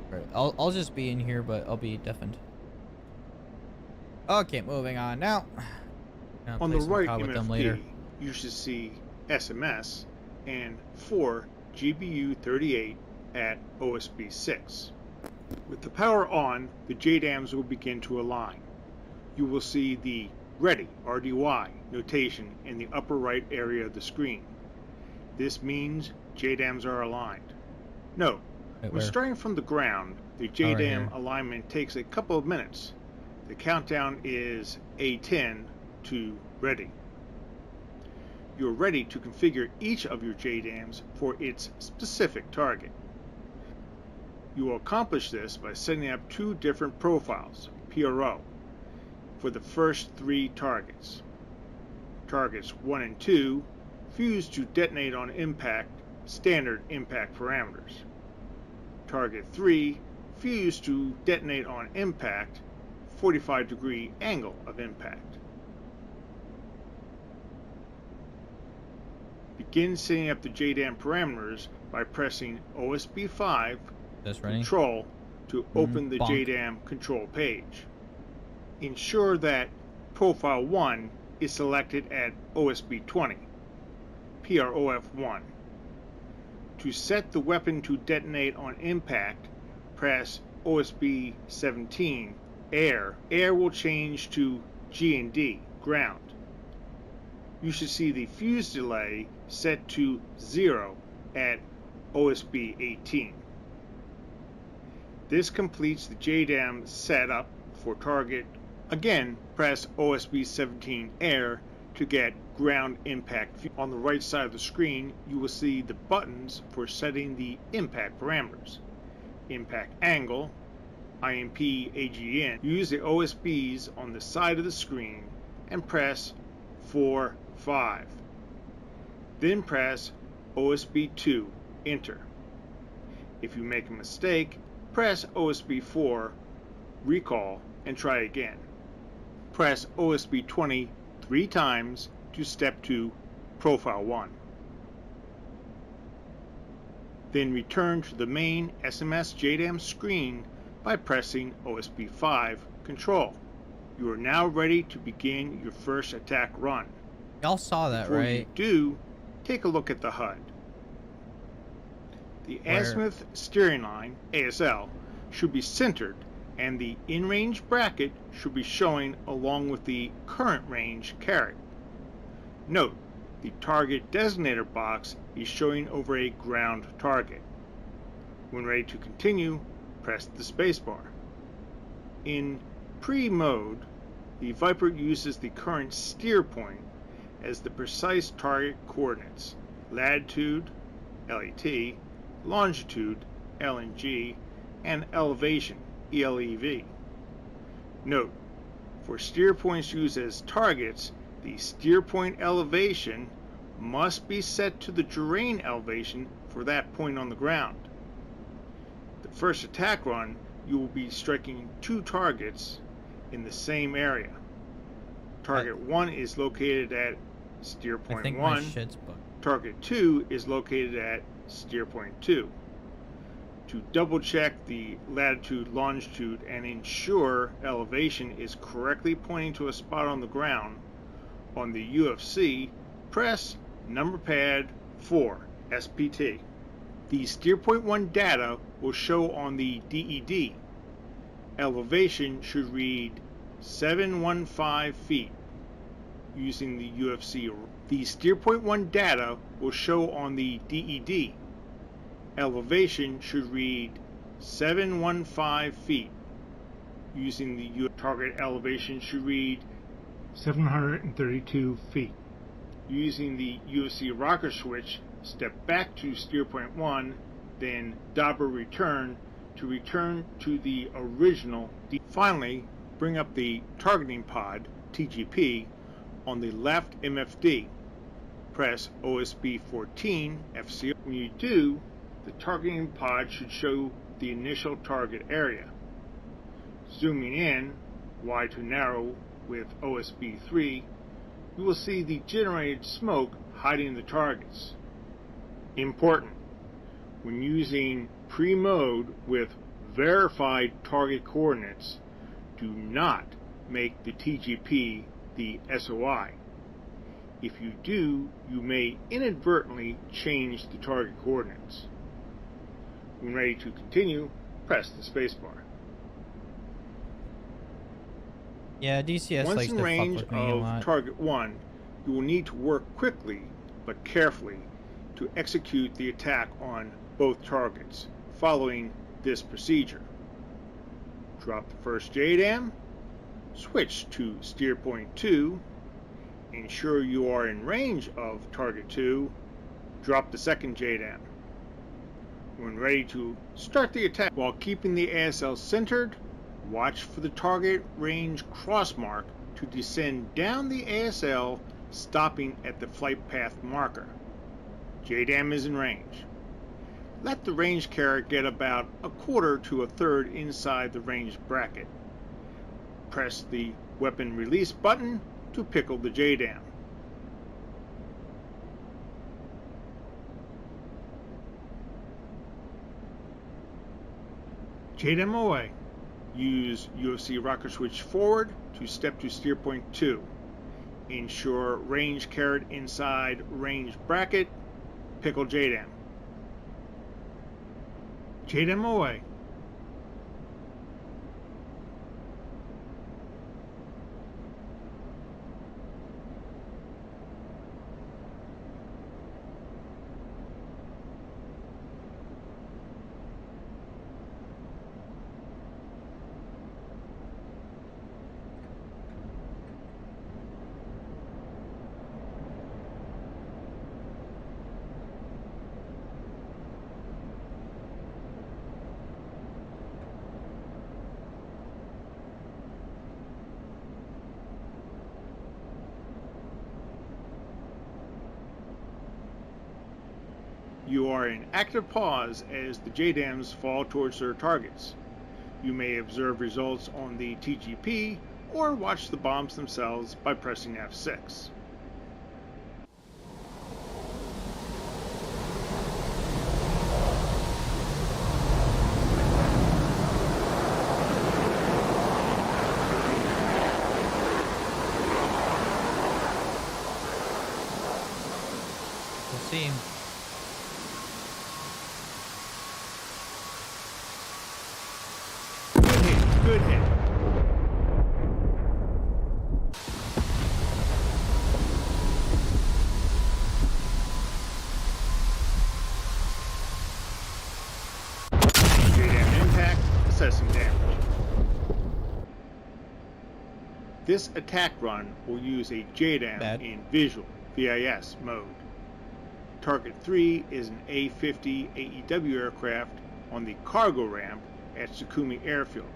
Right. I'll just be in here, but I'll be deafened. Okay, moving on now. Gonna On play the some right COD with them MFD, later. you should see SMS and 4 GBU-38 at OSB 6. With the power on, the JDAMs will begin to align. You will see the Ready RDY notation in the upper right area of the screen. This means JDAMs are aligned. Note, Wait, when where? starting from the ground, the right JDAM here. alignment takes a couple of minutes. The countdown is A10 to ready. You're ready to configure each of your JDAMs for its specific target. You will accomplish this by setting up two different profiles, PRO, for the first three targets. Targets 1 and 2 fuse to detonate on impact standard impact parameters. Target 3, fuse to detonate on impact, 45-degree angle of impact. Begin setting up the JDAM parameters by pressing OSB 5 This ready? Control to open the bonk. JDAM control page. Ensure that Profile 1 is selected at OSB 20, PROF 1. To set the weapon to detonate on impact, press OSB 17, Air. Air will change to G&D, ground. You should see the fuse delay set to 0 at OSB 18. This completes the JDAM setup for target. Again, press OSB 17 Air to get ground impact. On the right side of the screen, you will see the buttons for setting the impact parameters. Impact angle, IMP AGN. Use the OSBs on the side of the screen and press 4, 5. Then press OSB 2, enter. If you make a mistake, press OSB 4, recall, and try again. Press OSB 20 3 times to step to Profile 1. Then return to the main SMS JDAM screen by pressing OSB 5 Control. You are now ready to begin your first attack run. Y'all saw that, Before right? you do, take a look at the HUD. The azimuth steering line, ASL, should be centered, and the in-range bracket should be showing along with the current range caret. Note, the target designator box is showing over a ground target. When ready to continue, press the spacebar. In pre-mode, the Viper uses the current steer point as the precise target coordinates: latitude, LET, longitude, LNG, and elevation, ELEV. Note, for steer points used as targets, the steer point elevation must be set to the terrain elevation for that point on the ground. The first attack run, you will be striking 2 targets in the same area. Target 1 is located at steer I point think my 1. shit's booked. Target 2 is located at steer point 2. To double check the latitude, longitude, and ensure elevation is correctly pointing to a spot on the ground, on the UFC, press number pad 4, SPT. The steer point 1 data will show on the DED. Elevation should read 715 feet using the UFC. The steer point 1 data will show on the DED. Elevation should read 715 feet using the target elevation should read 732 feet. Using the UFC rocker switch, step back to steer point 1, then Dobber return to the original. Finally, bring up the targeting pod, TGP, on the left MFD. Press OSB 14 FC. When you do, the targeting pod should show the initial target area. Zooming in, wide to narrow with OSB 3, you will see the generated smoke hiding the targets. Important: when using pre-mode with verified target coordinates, do not make the TGP the SOI. If you do, you may inadvertently change the target coordinates. When ready to continue, press the spacebar. Yeah, DCS Once likes in to range fuck with me a of lot. target 1, you will need to work quickly but carefully to execute the attack on both targets, following this procedure. Drop the first JDAM, switch to steer point 2, ensure you are in range of target 2, drop the second JDAM. When ready to start the attack, while keeping the ASL centered, watch for the target range crossmark to descend down the ASL, stopping at the flight path marker. JDAM is in range. Let the range carrier get about a quarter to a third inside the range bracket. Press the weapon release button to pickle the JDAM. JDAM away. Use UFC rocket switch forward to step to steer point 2. Ensure range carried inside range bracket. Pickle JDAM. JDAM away. You are in active pause as the JDAMs fall towards their targets. You may observe results on the TGP or watch the bombs themselves by pressing F6. We'll see. Good hit. JDAM impact, assessing damage. This attack run will use a JDAM in visual VIS mode. Target 3 is an A-50 AEW aircraft on the cargo ramp at Sukumi Airfield.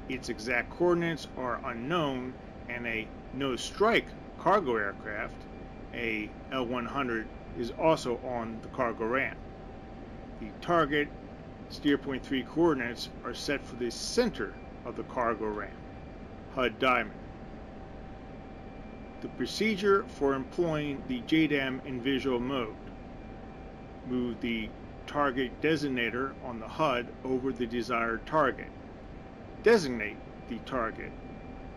Its exact coordinates are unknown, and a no-strike cargo aircraft, a L-100, is also on the cargo ramp. The target steer point 3 coordinates are set for the center of the cargo ramp, HUD diamond. The procedure for employing the JDAM in visual mode: move the target designator on the HUD over the desired target. Designate the target.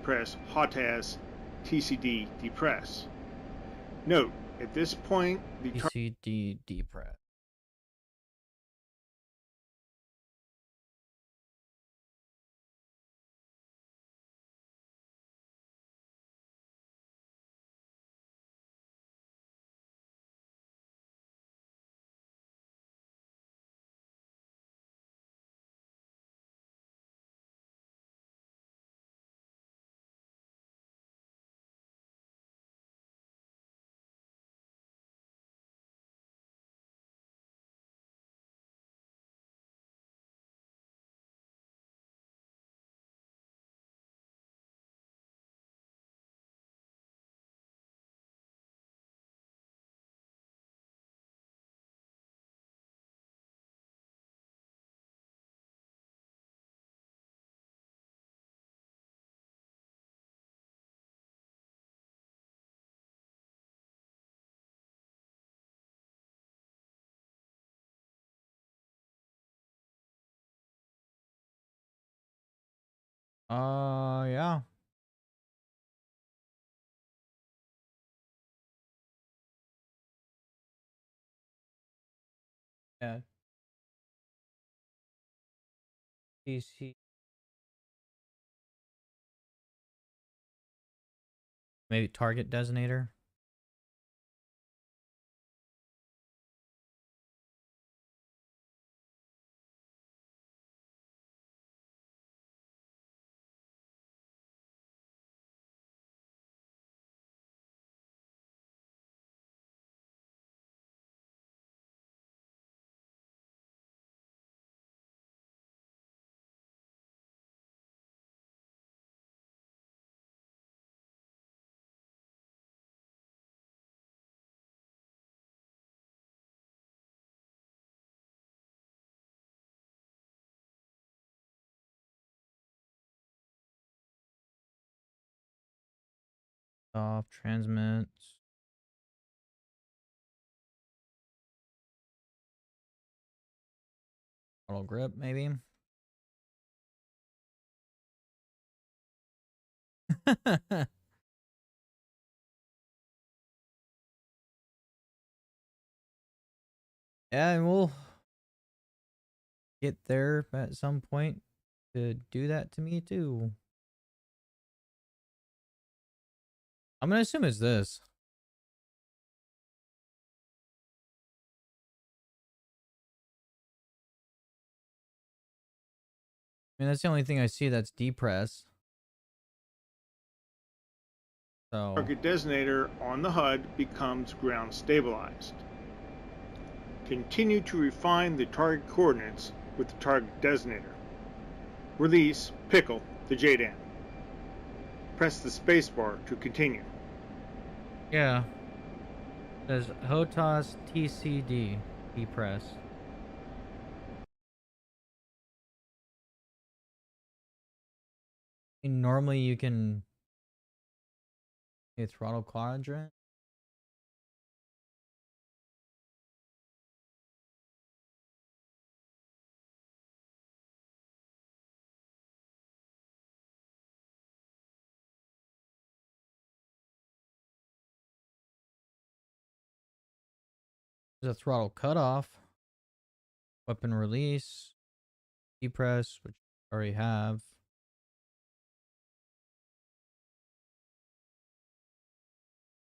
Press HOTAS TCD depress. Note, at this point, the TCD depress. Yeah. Yeah. TC. Maybe target designator. Off, transmit. Auto grip, maybe. Yeah, and we'll get there at some point to do that to me too. I'm gonna assume it's this. I mean, that's the only thing I see that's depress. So Target designator on the HUD becomes ground stabilized. Continue to refine the target coordinates with the target designator. Release Pickle the JDAM. Press the spacebar to continue. yeah, it says HOTAS TCD depress. And normally you can hit throttle quadrant. There's a throttle cutoff, weapon release, depress, which I already have.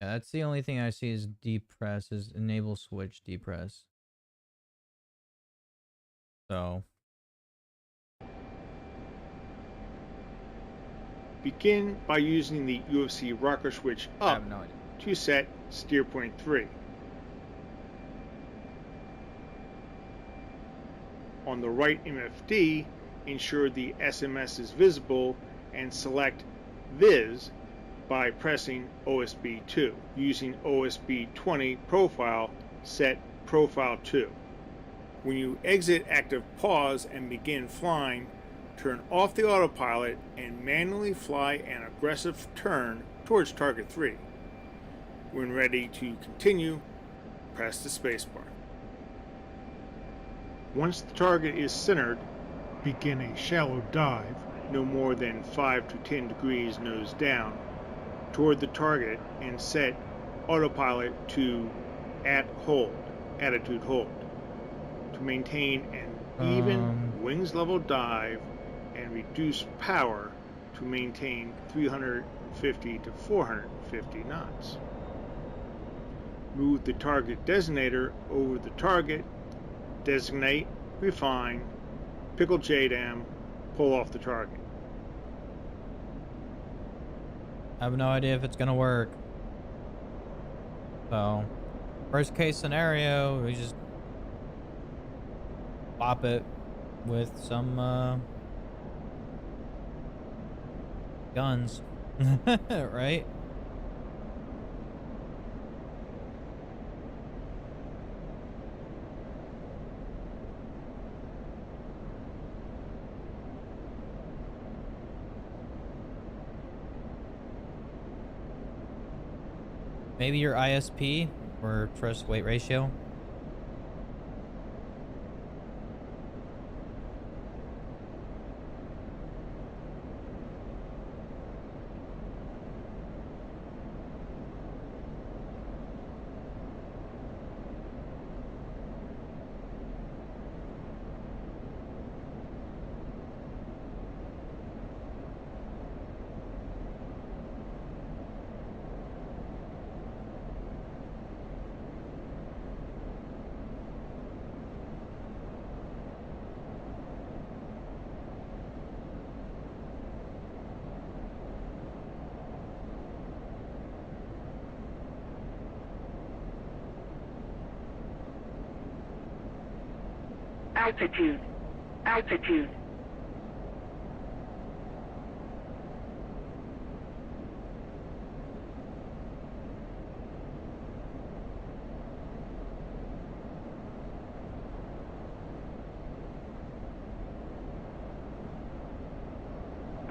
Yeah, that's the only thing I see is depress, is enable switch depress. So Begin by using the UFC rocker switch I up have no idea. to set steer point 3. On the right MFD, ensure the SMS is visible and select Viz by pressing OSB 2. Using OSB 20 profile, set profile 2. When you exit active pause and begin flying, turn off the autopilot and manually fly an aggressive turn towards target 3. When ready to continue, press the spacebar. Once the target is centered, begin a shallow dive, no more than 5 to 10 degrees nose down, toward the target and set autopilot to attitude hold, to maintain an even wings level dive and reduce power to maintain 350 to 450 knots. Move the target designator over the target, designate, refine, pickle JDAM, pull off the target. I have no idea if it's gonna work. So, worst case scenario, we just pop it with some guns, right? Maybe your ISP or thrust weight ratio. Altitude. Altitude.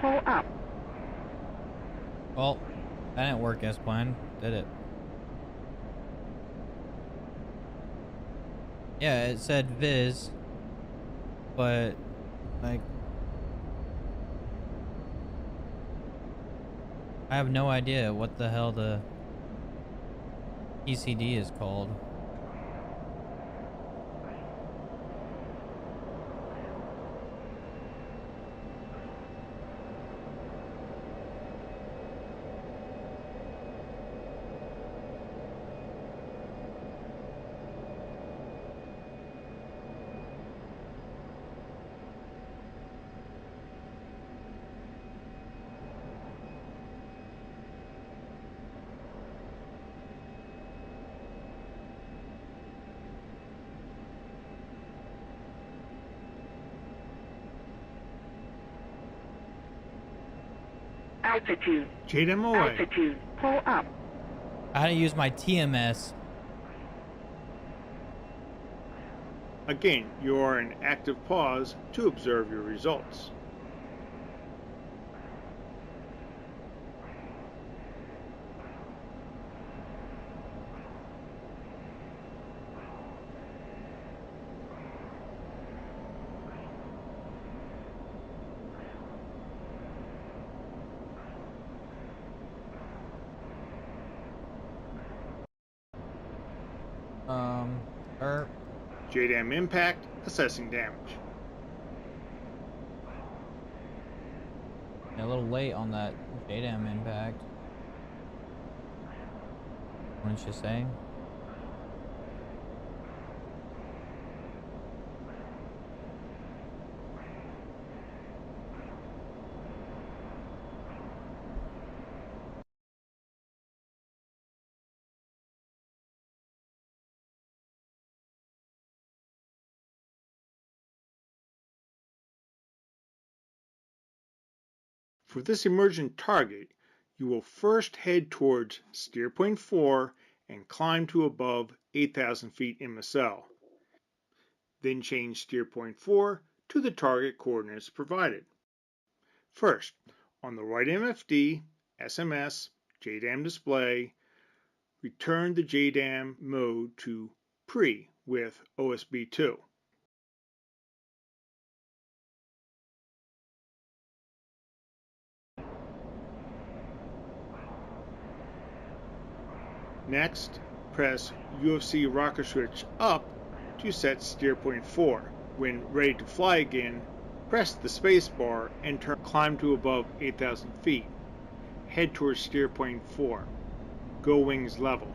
Pull up. Well, That didn't work as planned, did it? Yeah, it said Viz, but like I have no idea what the hell the PCD is called. Altitude. JDAM away. Altitude. Pull up. I had to use my TMS. Again, you are in active pause to observe your results. Or JDAM impact, assessing damage. a little late on that JDAM impact. Wouldn't you say? For this emergent target, you will first head towards steer point 4 and climb to above 8,000 feet MSL. Then change steer point 4 to the target coordinates provided. First, on the right MFD, SMS, JDAM display, return the JDAM mode to pre with OSB2. Next, press UFC rocker switch up to set steer point 4. When ready to fly again, press the space bar and climb to above 8,000 feet. Head towards steer point 4. Go wings level.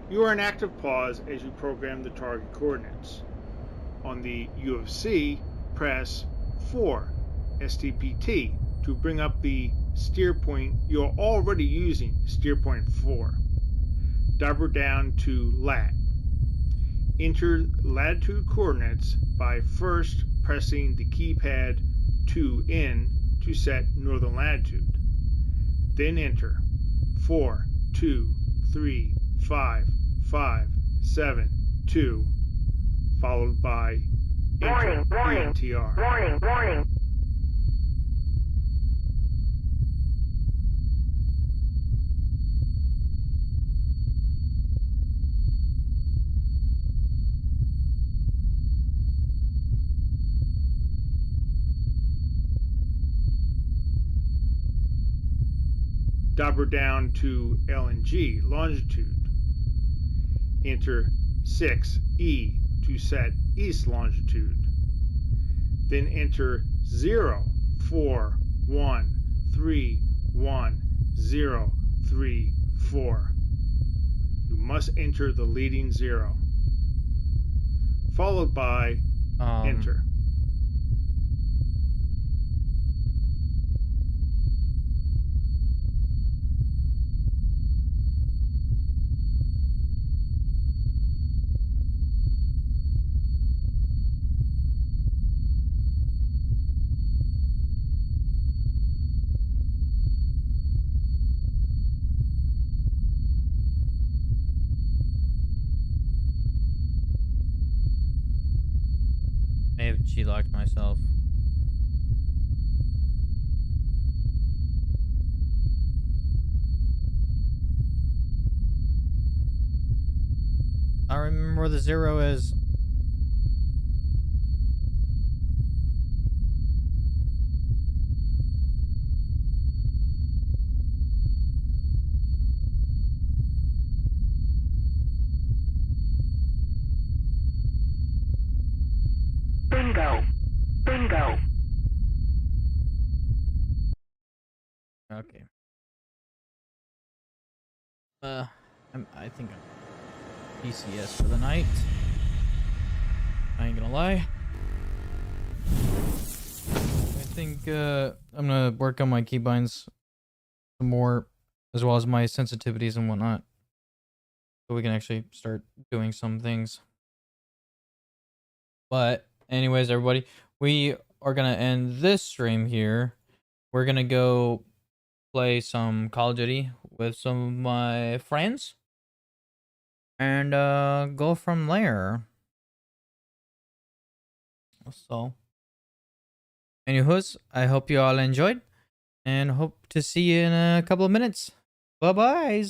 You are in active pause as you program the target coordinates. On the UFC, press 4 STPT to bring up the steer point. You're already using steer point 4. Double down to lat. Enter latitude coordinates by first pressing the keypad 2N to set northern latitude. Then enter 4, 2, 3, 5, 5, 7, 2, followed by enter ANTR. Warning. Double down to LNG longitude. Enter 6E to set east longitude. Then enter 0, 4, 1, 3, 1, 0, 3, 4. You must enter the leading 0. Followed by enter. have G-locked myself. I don't remember where the 0 is. Bingo. Bingo. Okay. I think I'm DCS for the night. I ain't gonna lie. I think I'm gonna work on my keybinds some more, as well as my sensitivities and whatnot, so we can actually start doing some things. But anyways, everybody, we are gonna end this stream here. We're gonna go play some Call of Duty with some of my friends and go from there. So anywho's, I hope you all enjoyed and hope to see you in a couple of minutes. Bye bye.